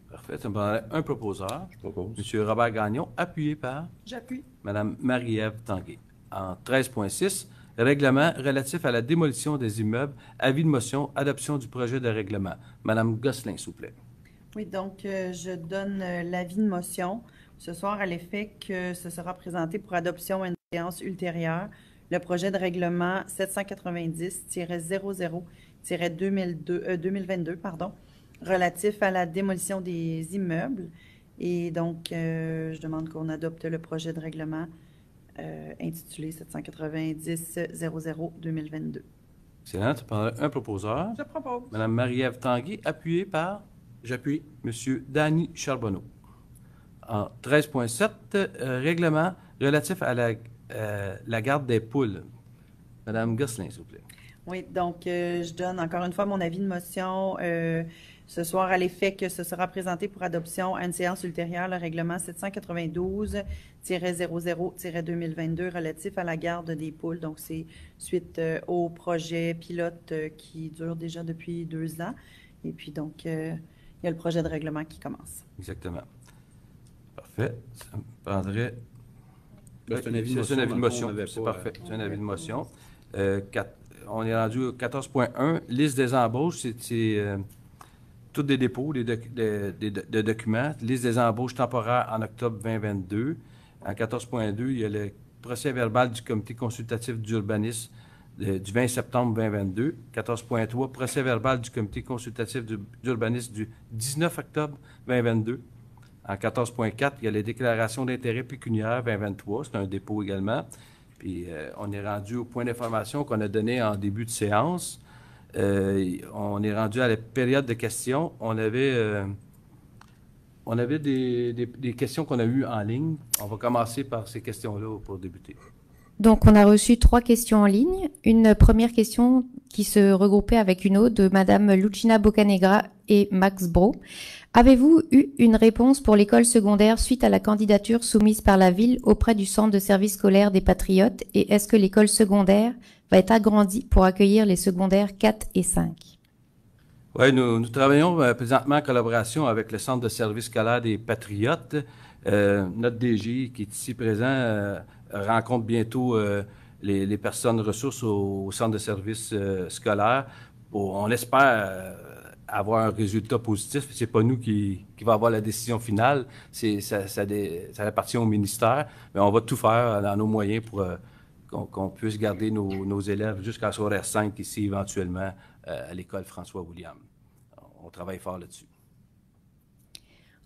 Parfait. Ça me prendrait un proposeur. Je propose. M. Robert Gagnon, appuyé par J'appuie. Mme Marie-Ève Tanguay. En 13.6, règlement relatif à la démolition des immeubles, avis de motion, adoption du projet de règlement. Mme Gosselin, s'il vous plaît. Oui, donc je donne l'avis de motion ce soir à l'effet que ce sera présenté pour adoption à une séance ultérieure le projet de règlement 790-00-2022 relatif à la démolition des immeubles. Et donc, je demande qu'on adopte le projet de règlement intitulé 790-00-2022. Excellent. Ça prendrait un proposeur. Je propose. Mme Marie-Ève Tanguay, appuyée par J'appuie. M. Danny Charbonneau. En 13.7, règlement relatif à la garde des poules. Mme Gosselin, s'il vous plaît. Oui, donc je donne encore une fois mon avis de motion ce soir à l'effet que ce sera présenté pour adoption à une séance ultérieure le règlement 792-00-2022 relatif à la garde des poules. Donc, c'est suite au projet pilote qui dure déjà depuis 2 ans. Et puis, donc, il y a le projet de règlement qui commence. Exactement. Parfait. Ça me prendrait... C'est un avis de C'est un avis de motion. motion. C'est parfait. C'est un avis de motion. On est rendu au 14.1. Liste des embauches, c'est tous des dépôts de documents. Liste des embauches temporaires en octobre 2022. En 14.2, il y a le procès-verbal du comité consultatif d'urbanisme du 20 septembre 2022. 14.3, procès-verbal du comité consultatif d'urbanisme du 19 octobre 2022. En 14.4, il y a les déclarations d'intérêt pécuniaire 2023. C'est un dépôt également. Puis, on est rendu au point d'information qu'on a donné en début de séance. On est rendu à la période de questions. On avait On avait des questions qu'on a eues en ligne. On va commencer par ces questions-là pour débuter. Donc, on a reçu 3 questions en ligne. Une première question qui se regroupait avec une autre de Madame Lucina Bocanegra et Max Bro. Avez-vous eu une réponse pour l'école secondaire suite à la candidature soumise par la ville auprès du centre de service scolaire des Patriotes? Et est-ce que l'école secondaire va être agrandie pour accueillir les secondaires 4 et 5? Oui, nous travaillons présentement en collaboration avec le centre de service scolaire des Patriotes. Notre DG, qui est ici présent, rencontre bientôt les personnes ressources au centre de service scolaire. On espère avoir un résultat positif. C'est pas nous qui va avoir la décision finale. Ça appartient au ministère, mais on va tout faire dans nos moyens pour qu'on puisse garder nos élèves jusqu'à secondaire 5 ici, éventuellement, à l'école François-William. On travaille fort là-dessus.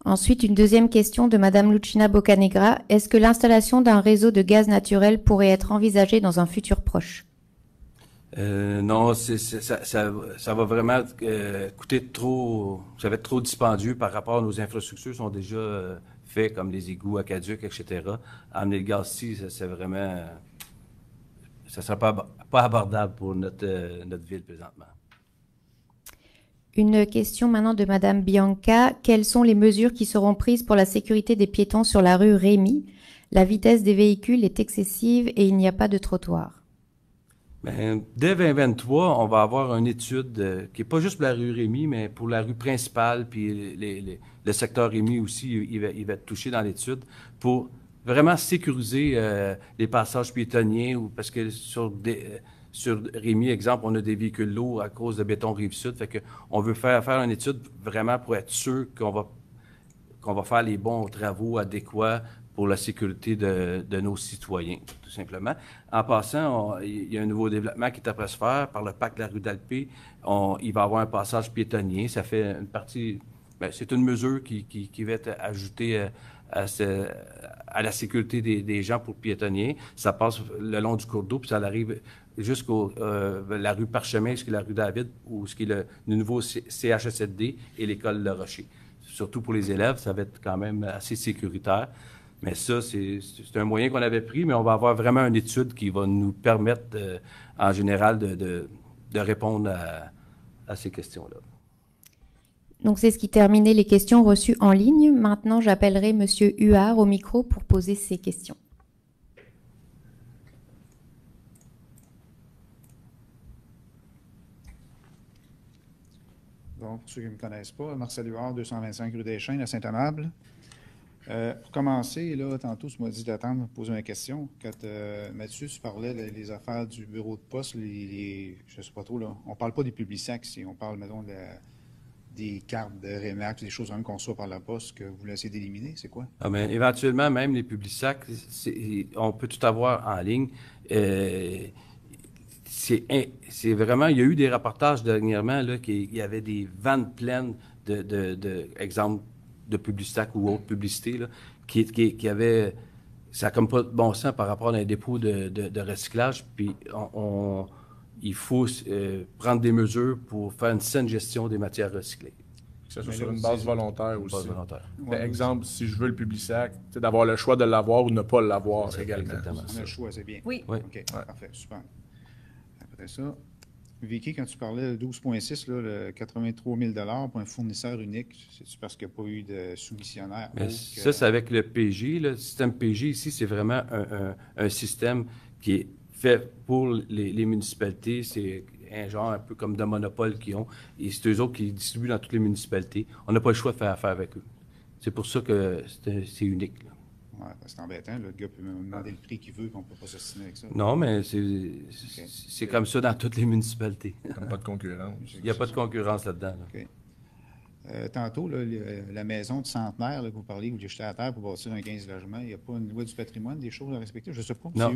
Ensuite, une deuxième question de Madame Lucina Bocanegra. Est-ce que l'installation d'un réseau de gaz naturel pourrait être envisagée dans un futur proche? Non, ça va vraiment coûter trop, ça va être trop dispendieux par rapport à nos infrastructures sont déjà faites, comme les égouts aqueducs, etc. Amener le gaz ici, c'est vraiment, ça ne sera pas abordable pour notre ville présentement. Une question maintenant de Madame Bianca. Quelles sont les mesures qui seront prises pour la sécurité des piétons sur la rue Rémy? La vitesse des véhicules est excessive et il n'y a pas de trottoir. Bien, dès 2023, on va avoir une étude qui n'est pas juste pour la rue Rémy, mais pour la rue principale, puis le secteur Rémy aussi, il va être touché dans l'étude pour vraiment sécuriser les passages piétonniers, parce que sur Rémy, exemple, on a des véhicules lourds à cause de béton Rive-Sud. Fait qu'on veut faire une étude vraiment pour être sûr qu'on va faire les bons travaux adéquats pour la sécurité de nos citoyens, tout simplement. En passant, il y a un nouveau développement qui est après se faire par le parc de la rue d'Alpé. Il va y avoir un passage piétonnier. Ça fait une partie... Bien, c'est une mesure qui va être ajoutée à la sécurité des gens pour le piétonnier. Ça passe le long du cours d'eau, puis ça arrive jusqu'à la rue Parchemin, jusqu'à la rue David, ou ce qui est le nouveau CHSLD et l'école Le Rocher. Surtout pour les élèves, ça va être quand même assez sécuritaire. Mais ça, c'est un moyen qu'on avait pris, mais on va avoir vraiment une étude qui va nous permettre, en général, de répondre à ces questions-là. Donc, c'est ce qui terminait les questions reçues en ligne. Maintenant, j'appellerai Monsieur Huard au micro pour poser ses questions. Bon, pour ceux qui ne me connaissent pas, Marcel Huard, 225 rue des Chênes, à Saint-Amable. Pour commencer, là, tantôt, tu m'as dit d'attendre pour poser une question. Quand Mathieu, tu parlais des affaires du bureau de poste, je ne sais pas trop, là, on ne parle pas des Publisac ici, on parle, mettons, des cartes de Remax, des choses qu'on reçoit par la poste que vous laissez d'éliminer, c'est quoi? Ah, mais éventuellement, même les Publisac, on peut tout avoir en ligne. C'est vraiment, il y a eu des reportages dernièrement, là, qu'il y avait des vannes pleines exemple, de Publisac ou autres publicités, là, qui avaient, ça n'a comme pas de bon sens par rapport à un dépôt de recyclage, puis il faut prendre des mesures pour faire une saine gestion des matières recyclées. Que ce soit sur une base volontaire aussi. Base volontaire. Par exemple, si je veux le Publisac, d'avoir le choix de l'avoir ou ne pas l'avoir également. Exactement. On a le choix, c'est bien. Oui. OK, parfait, super. Après ça, Vicky, quand tu parlais de 12,6, le 83 000 pour un fournisseur unique, c'est-tu parce qu'il n'y a pas eu de soumissionnaire? Ça, c'est avec le PG. Le système PG, ici, c'est vraiment un système qui est fait pour les municipalités. C'est un genre un peu comme de monopole qu'ils ont. Et c'est eux autres qui distribuent dans toutes les municipalités. On n'a pas le choix de faire affaire avec eux. C'est pour ça que c'est unique, là. Oui, c'est embêtant. Le gars peut me demander le prix qu'il veut, qu'on ne peut pas s'assiner avec ça. Non, mais c'est comme ça dans toutes les municipalités. Il n'y a pas de concurrence. Il n'y a pas de concurrence là-dedans. Là. OK. Tantôt, là, la maison de centenaire là, que vous parliez, vous achetez à terre pour bâtir un 15 logements, il n'y a pas une loi du patrimoine, des choses à respecter? Je ne sais pas. Non,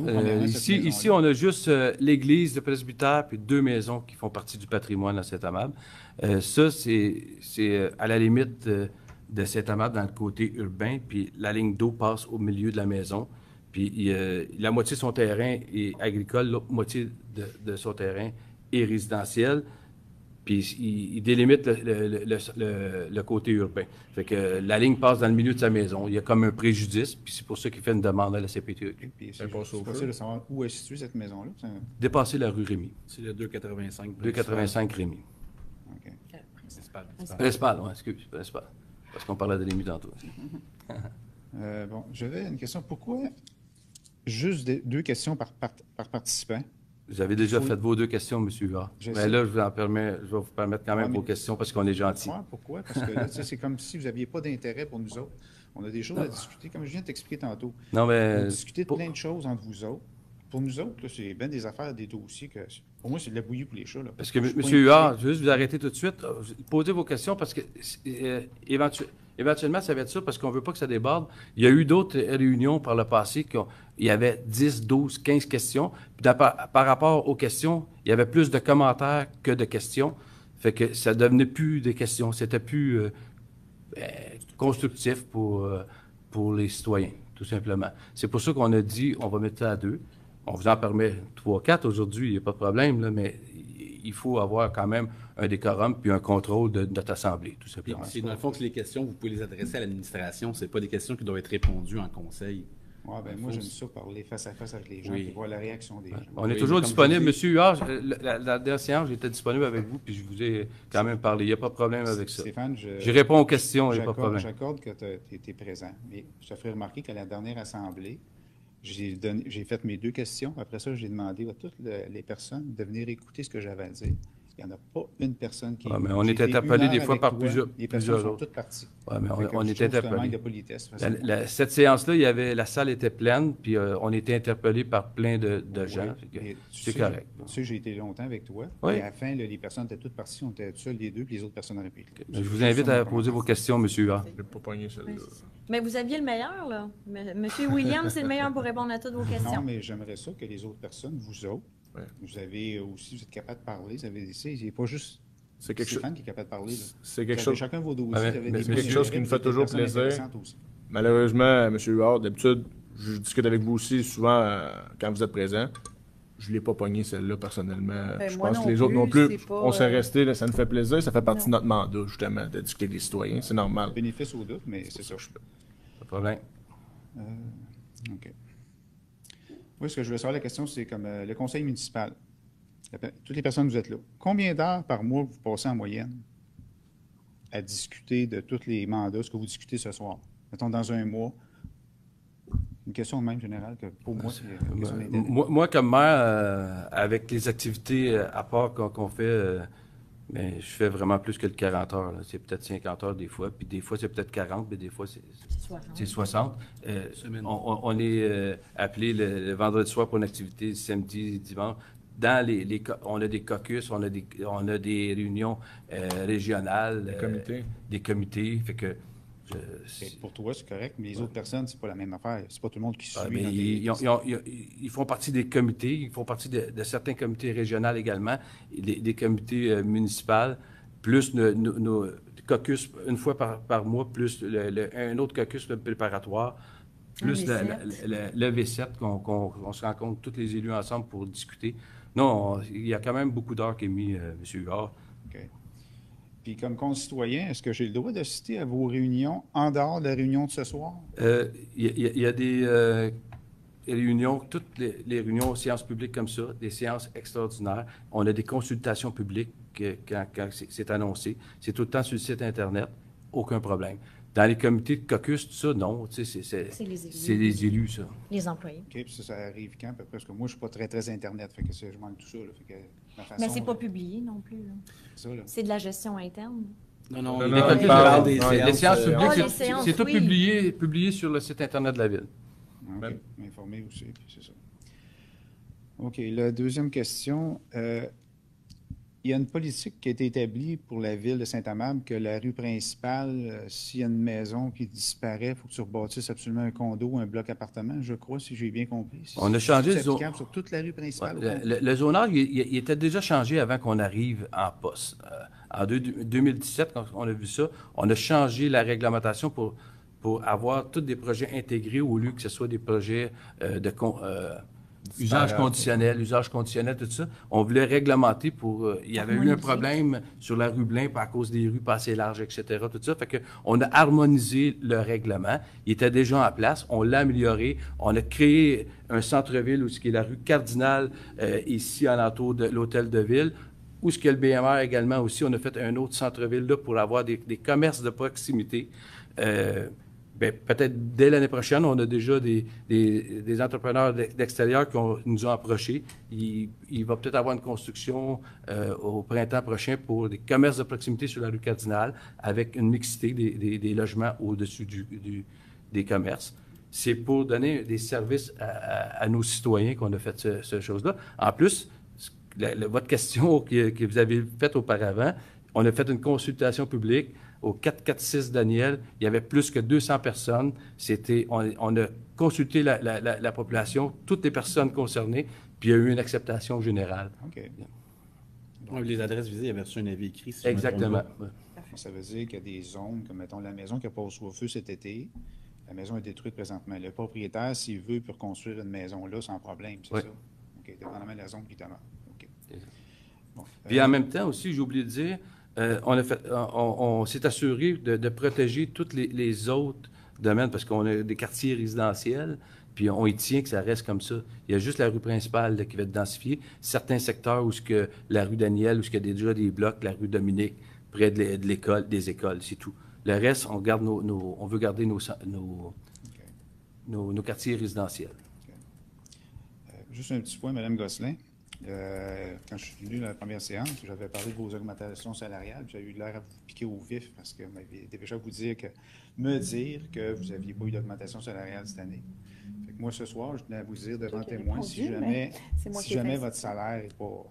ici, on a juste l'église, le presbytère, puis 2 maisons qui font partie du patrimoine à Saint-Amable. Ça, c'est à la limite de Saint-Amable dans le côté urbain, puis la ligne d'eau passe au milieu de la maison. Puis la moitié de son terrain est agricole, l'autre moitié de son terrain est résidentiel. puis il délimite le côté urbain. Fait que la ligne passe dans le milieu de sa maison. Il y a comme un préjudice, puis c'est pour ça qu'il fait une demande à la CPTEQ. Puis c'est possible de savoir où est située cette maison-là? Dépasser la rue Rémy. C'est le 285. 285 Rémy. OK. Principal, oui, excuse, principal. Parce qu'on parlait de Rémy tantôt. Bon, j'avais une question. Pourquoi juste 2 questions par participant? Vous avez déjà fait vos 2 questions, M. Huard. Mais là, je vais vous permettre quand même vos questions parce qu'on est gentil. Pourquoi? Parce que là, c'est comme si vous n'aviez pas d'intérêt pour nous autres. On a des choses à discuter, comme je viens de t'expliquer tantôt. Non, mais... On discuter de plein de choses entre vous autres. Pour nous autres, là, c'est bien des affaires, des dossiers que... Pour moi, c'est de la bouillie pour les chats. Là. Parce que, M. Huard, je vais juste vous arrêter tout de suite. Posez vos questions parce que éventuellement, ça va être ça parce qu'on ne veut pas que ça déborde. Il y a eu d'autres réunions par le passé il y avait 10, 12, 15 questions. Puis par rapport aux questions, il y avait plus de commentaires que de questions. Fait que ça ne devenait plus des questions. C'était plus constructif pour les citoyens, tout simplement. C'est pour ça qu'on a dit on va mettre ça à 2. On vous en permet 3, 4 aujourd'hui, il n'y a pas de problème, là, mais il faut avoir quand même un décorum puis un contrôle de notre assemblée, tout simplement. C'est dans le fond que les questions, vous pouvez les adresser à l'administration. Ce n'est pas des questions qui doivent être répondues en conseil. Ouais, ben moi, j'aime ça, parler face à face avec les gens et voir la réaction des gens. On est toujours disponible. Monsieur Huard, la dernière séance, j'étais disponible avec vous puis je vous ai quand même parlé. Il n'y a pas de problème avec ça. Stéphane, je réponds aux questions, il n'y a pas de problème. J'accorde que tu étais présent. Mais je te ferai remarquer qu'à la dernière assemblée, j'ai fait mes 2 questions. Après ça, j'ai demandé à toutes les personnes de venir écouter ce que j'avais à dire. Il n'y en a pas une personne qui... mais on est interpellé des fois par plusieurs Les personnes sont autres. toutes parties. Oui, mais on est interpellé. De politesse. Cette séance-là, la salle était pleine, puis on était interpellé par plein de gens. C'est correct. Tu sais, j'ai été longtemps avec toi. Oui. Et à la fin, les personnes étaient toutes parties. On était seuls les 2, puis les autres personnes répétaient. Je vous invite à poser vos questions, M. Huard. Je n'ai pas pogné celle-là. Mais vous aviez le meilleur, là. Monsieur Williams, c'est le meilleur pour répondre à toutes vos questions. Non, mais j'aimerais ça que les autres personnes, vous autres, vous avez aussi, vous êtes capable de parler. Il n'y a pas juste Stéphane qui est capable de parler. C'est quelque chose. Chacun vos dossiers. C'est quelque chose qui me fait toujours plaisir. Malheureusement, M. Huard, d'habitude, je discute avec vous aussi souvent quand vous êtes présent. Je ne l'ai pas pogné celle-là personnellement. Je pense que les autres non plus. On s'est restés, ça nous fait plaisir. Ça fait partie de notre mandat, justement, de discuter avec les citoyens. C'est normal. Bénéfice au doute, mais c'est ça. Pas de problème. OK. Oui, ce que je voulais savoir, la question, c'est comme le conseil municipal. Toutes les personnes, vous êtes là. Combien d'heures par mois vous passez en moyenne à discuter de tous les mandats, ce que vous discutez ce soir? Mettons, dans un mois. Une question même générale que pour moi, c'est une question d'intérêt. Moi, comme maire, avec les activités à part qu'on fait, mais je fais vraiment plus que le 40 heures. Là. C'est peut-être 50 heures des fois, puis des fois, c'est peut-être 40, mais des fois, c'est 60. On est appelé le vendredi soir pour une activité, samedi, dimanche. On a des caucus, on a des réunions régionales. Des comités. Fait que... pour toi, c'est correct, mais les autres personnes, c'est pas la même affaire. C'est pas tout le monde qui suit. Mais ils font partie des comités, ils font partie de certains comités régionaux également, des comités municipaux, plus nos caucus une fois par mois, plus un autre caucus préparatoire, plus le V7 qu'on se rencontre tous les élus ensemble pour discuter. Non, il y a quand même beaucoup d'heures qui est mis, M. Huard. OK. Puis comme concitoyen, est-ce que j'ai le droit d'assister à vos réunions en dehors de la réunion de ce soir? Il y a des réunions, toutes les réunions aux séances publiques comme ça, des séances extraordinaires. On a des consultations publiques quand c'est annoncé. C'est tout le temps sur le site Internet, aucun problème. Dans les comités de caucus, tout ça, non. C'est les élus, ça. Les employés. OK, puis ça arrive quand, à peu près? Parce que moi, je ne suis pas très, très Internet, fait que je manque tout ça. Là, fait que mais c'est pas publié non plus. C'est de la gestion interne. Non, les séances publiques, c'est tout publié sur le site Internet de la Ville. OK, informé aussi, puis c'est ça. OK, la deuxième question. Il y a une politique qui a été établie pour la ville de Saint-Amable que la rue principale, s'il y a une maison qui disparaît, il faut que tu rebâtisses absolument un condo ou un bloc appartement, je crois, si j'ai bien compris. On a changé sur toute la rue principale. Le zonage, il était déjà changé avant qu'on arrive en poste. En 2017, quand on a vu ça, on a changé la réglementation pour avoir tous des projets intégrés au lieu que ce soit des projets usage conditionnel, tout ça. On voulait réglementer pour... il y avait eu un problème sur la rue Blain à cause des rues pas assez larges, etc., tout ça. Fait qu'on a harmonisé le règlement. Il était déjà en place. On l'a amélioré. On a créé un centre-ville où ce qui est la rue Cardinal, ici, alentour de l'Hôtel de Ville, où ce qu'il y a le BMR également aussi. On a fait un autre centre-ville là pour avoir des commerces de proximité. Peut-être dès l'année prochaine, on a déjà des entrepreneurs d'extérieur qui nous ont approchés. Il va peut-être avoir une construction au printemps prochain pour des commerces de proximité sur la rue Cardinal avec une mixité des logements au-dessus des commerces. C'est pour donner des services à nos citoyens qu'on a fait ce chose-là. En plus, votre question que vous avez faite auparavant, on a fait une consultation publique au 446 Daniel. Il y avait plus que 200 personnes. On a consulté la population, toutes les personnes concernées, puis il y a eu une acceptation générale. OK. Les adresses visées, il y avait reçu un avis écrit. Si Exactement. Ça veut dire qu'il y a des zones, comme mettons la maison qui a passé au feu cet été. La maison est détruite présentement. Le propriétaire, s'il veut, peut reconstruire une maison là sans problème, c'est ça? OK. Dépendamment de la zone qui demeure. OK. Bon. Puis en même temps aussi, j'ai oublié de dire, on s'est assuré de protéger tous les autres domaines parce qu'on a des quartiers résidentiels, puis on y tient que ça reste comme ça. Il y a juste la rue principale là, qui va être densifiée. Certains secteurs où la rue Daniel, où il y a déjà des blocs, la rue Dominique, près de l'école, des écoles, c'est tout. Le reste, on veut garder nos quartiers résidentiels. Juste un petit point, Mme Gosselin. Quand je suis venu à la première séance, j'avais parlé de vos augmentations salariales. J'ai eu l'air à vous piquer au vif parce que vous m'aviez déjà me dire que vous n'aviez pas eu d'augmentation salariale cette année. Fait que moi, ce soir, je tenais à vous dire devant témoin, si jamais votre salaire n'est pas...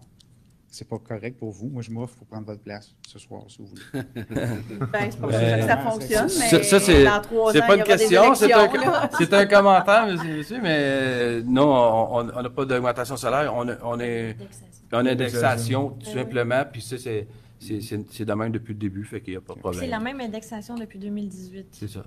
C'est pas correct pour vous. Moi, je m'offre pour prendre votre place ce soir, si vous voulez. C'est pas sûr que ça fonctionne, mais dans 3 ans, c'est pas une question, c'est un commentaire, monsieur, mais non, on n'a pas d'augmentation salaire. On est en indexation, tout simplement, puis ça, c'est de même depuis le début, fait qu'il n'y a pas de problème. C'est la même indexation depuis 2018. C'est ça.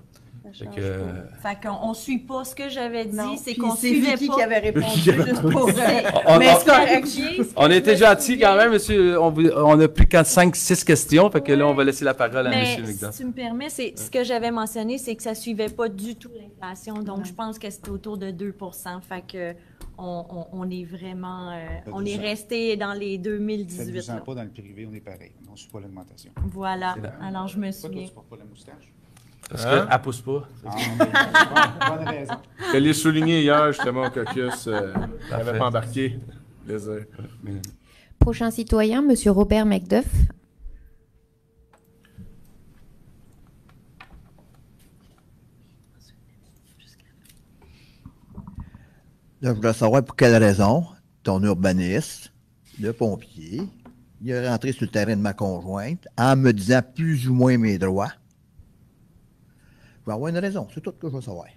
Fait qu'on ne suit pas ce que j'avais dit, c'est qu'on c'est suivait Vicky pas. qui avait répondu juste pour... Mais c'est correct. On a été gentils quand même, monsieur. On a plus qu'à 5-6 questions, fait que là, on va laisser la parole à monsieur McDonald. Si tu me permets, ce que j'avais mentionné, c'est que ça ne suivait pas du tout l'inflation. Donc, je pense que c'était autour de 2 % Fait que on est vraiment... on est resté dans les 2018. Ça ne vous sent pas dans le privé, on est pareil. On ne suit pas l'augmentation. Voilà. Alors, je me souviens. Toi, tu ne portes pas la moustache? Parce qu'elle ne pousse pas. Bonne raison. Je l'ai souligné hier, justement, au caucus. Il n'avait pas embarqué. Plaisir. Prochain citoyen, M. Robert Macduff. Là, je voudrais savoir pour quelle raison ton urbaniste, le pompier, il est rentré sur le terrain de ma conjointe en me disant plus ou moins mes droits. Il va avoir une raison, c'est tout ce que je veux savoir.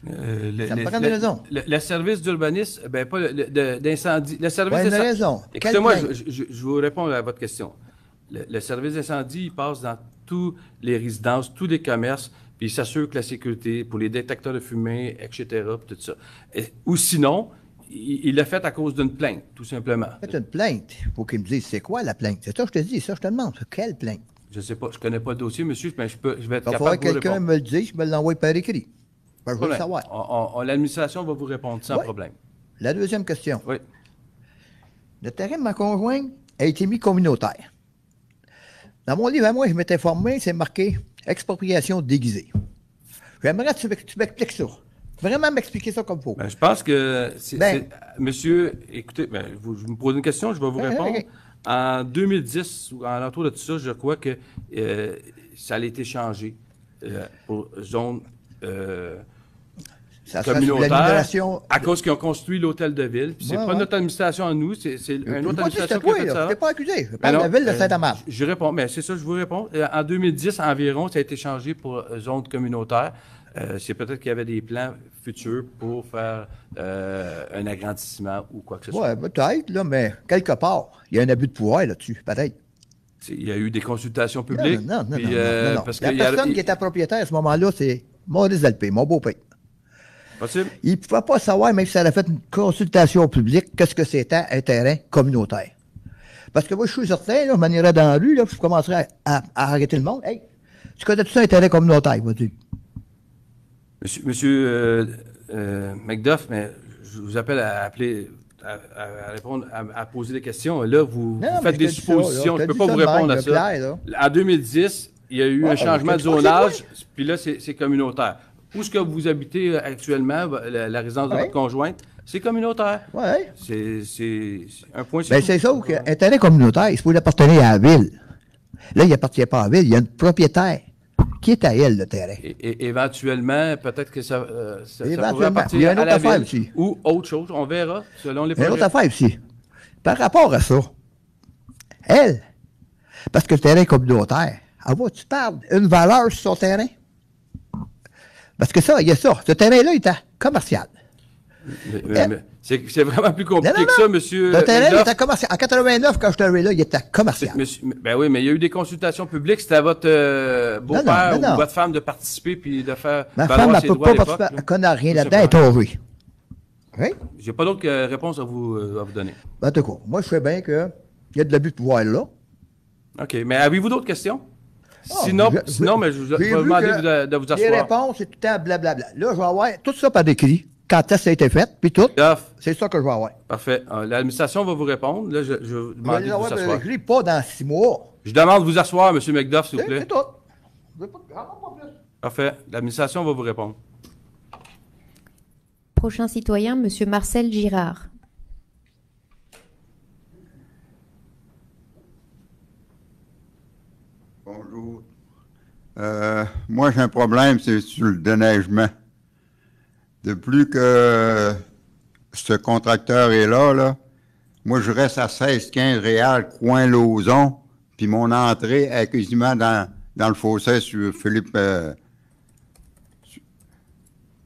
Ça me prend une raison. Le service d'urbanisme, pas d'incendie. Le service une raison. Écoutez-moi, je vous réponds à votre question. Le service d'incendie, il passe dans toutes les résidences, tous les commerces, puis il s'assure que la sécurité pour les détecteurs de fumée, etc., tout ça. Ou sinon, il l'a fait à cause d'une plainte, tout simplement. C'est une plainte. Il faut qu'il me dise c'est quoi la plainte. C'est ça que je te dis, ça je te demande. Quelle plainte? Je ne sais pas, je ne connais pas le dossier, monsieur, mais je vais être capable de répondre. Il va falloir que quelqu'un me le dise, je me l'envoie par écrit. Je veux le savoir. L'administration va vous répondre sans problème. La deuxième question. Oui. Le terrain de ma conjointe a été mis communautaire. Dans mon livre à moi, je m'étais formé, c'est marqué expropriation déguisée. J'aimerais que tu m'expliques ça. Vraiment m'expliquer ça comme il faut. Je pense que, monsieur, écoutez, vous me posez une question, je vais vous répondre. Okay. En 2010, ou en l'entour de tout ça, je crois que ça a été changé pour zone communautaire à cause qu'ils ont construit l'hôtel de ville. C'est pas notre administration à nous, c'est une autre administration qui a fait ça. Je ne pas accusé, je parle de la ville de Saint-Amand. Je réponds, mais c'est ça, je vous réponds. En 2010 environ, ça a été changé pour zone communautaire. C'est peut-être qu'il y avait des plans futurs pour faire un agrandissement ou quoi que ce soit. Oui, peut-être, là, mais quelque part, il y a un abus de pouvoir là-dessus, peut-être. Il y a eu des consultations publiques. Non. Parce la personne qui était propriétaire à ce moment-là, c'est Maurice Delpé, mon beau-père. Possible. Il ne pouvait pas savoir, même si ça a fait une consultation publique, qu'est-ce que c'était un terrain communautaire. Parce que moi, je suis certain, là, je m'en irais dans la rue, là, puis je commencerais à arrêter le monde. Hey, tu connais tout ça, un terrain communautaire, vas-y. Monsieur McDuff, mais je vous appelle à appeler, à répondre, à poser des questions. Là, vous faites des suppositions. Je ne peux pas vous répondre à ça. En 2010, il y a eu un changement de zonage, puis là, c'est communautaire. Où est-ce que vous habitez actuellement, la résidence de votre conjointe? C'est communautaire. Oui. C'est un point. Ben, c'est ça, qu'un terrain communautaire, il faut appartenir à la ville. Là, il n'appartient pas à la ville, il y a une propriétaire qui est à elle, le terrain. Et éventuellement, peut-être que ça pourrait appartenir il y a une à autre la affaire ville aussi. ou autre chose. On verra, selon les Il y a projets. une autre affaire aussi. Par rapport à ça, elle, parce que le terrain communautaire, tu parles une valeur sur son terrain? Parce que ça, il y a ça. Ce terrain-là, il est commercial. Mais c'est vraiment plus compliqué que ça, monsieur. Le terrain, il McDuff. était commercial. En 89, quand je suis arrivé là, il était commercial. Ben oui, mais il y a eu des consultations publiques. C'était à votre beau-père ou votre femme de participer puis de faire Ma valoir femme, elle ses peut droits pas à l'époque, participer. là. Elle connaît rien Tout là-dedans, elle est simplement. tombée. Oui? J'ai pas d'autres réponses à vous donner. En tout cas, moi, je sais bien qu'il y a de l'abus de pouvoir là. OK. Mais avez-vous d'autres questions? Sinon, mais je vous j'ai vais vu demander que de vous Les asseoir. réponses, c'est tout le temps blablabla. Là, je vais avoir tout ça par décrit. Quand est-ce que ça a été fait, puis tout. C'est ça que je vais avoir. Parfait. L'administration va vous répondre. Là, je vais vous Je vais demander les de vous avoir par asseoir. décrit, pas dans 6 mois. Je demande de vous asseoir, M. McDuff, s'il vous plaît. C'est tout. Je veux pas plus. Parfait. L'administration va vous répondre. Prochain citoyen, Monsieur Marcel Girard. Bonjour. Moi, j'ai un problème, c'est sur le déneigement. Depuis que ce contracteur est là, moi, je reste à 16-15 Réal, coin Lauzon, puis mon entrée est quasiment dans le fossé sur Philippe.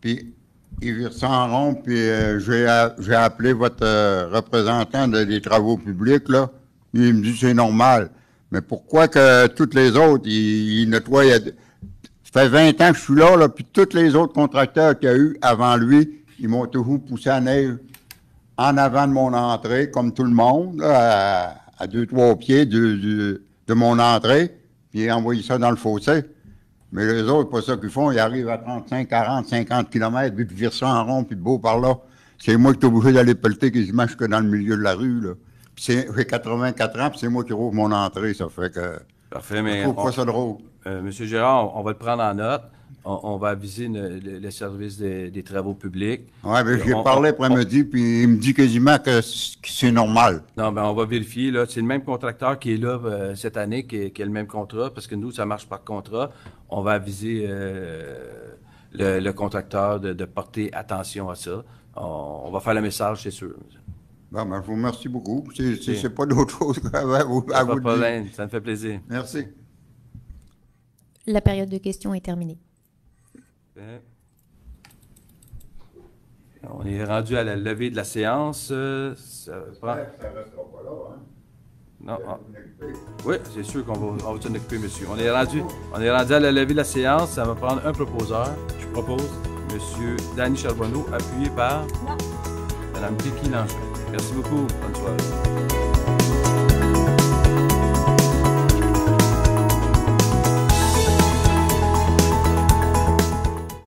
Puis, il vire ça en rond, puis j'ai appelé votre représentant des travaux publics, là. Il me dit c'est normal. Mais pourquoi que toutes les autres, ils nettoient... Ça fait 20 ans que je suis là, puis tous les autres contracteurs qu'il y a eu avant lui, ils m'ont toujours poussé à neige en avant de mon entrée, comme tout le monde, là, à 2-3 pieds de mon entrée, puis envoyé ça dans le fossé. Mais les autres, pas ça qu'ils font, ils arrivent à 35, 40, 50 km, puis de virer ça en rond, puis de beau par là. C'est moi qui suis obligé d'aller pelleter quasiment jusque dans le milieu de la rue, là. J'ai 84 ans, puis c'est moi qui rouvre mon entrée, ça fait que... Parfait, mais... Je trouve pas ça drôle. Monsieur Gérard, on va le prprendre en note. On va aviser le service des travaux publics. Oui, mais j'ai parlé après-midi, puis il me dit quasiment que c'est normal. Non, ben on va vérifier, là. C'est le même contracteur qui est là cette année, qui a le même contrat, parce que nous, ça marche par contrat. On va aviser le contracteur de porter attention à ça. On va faire le message, c'est sûr. Bon, ben, je vous remercie beaucoup. C'est pas d'autre chose à vous Pas de dire. problème, ça me fait plaisir. Merci. La période de questions est terminée. On est rendu à la levée de la séance. Ça prend... Ça restera pas là, hein? Non. Oui, c'est sûr qu'on va s'en occuper, monsieur. On est rendu à la levée de la séance. Ça va prendre un proposeur. Je propose monsieur Danny Charbonneau, appuyé par Mme Vicky Langevin. Merci beaucoup. Bonne soirée.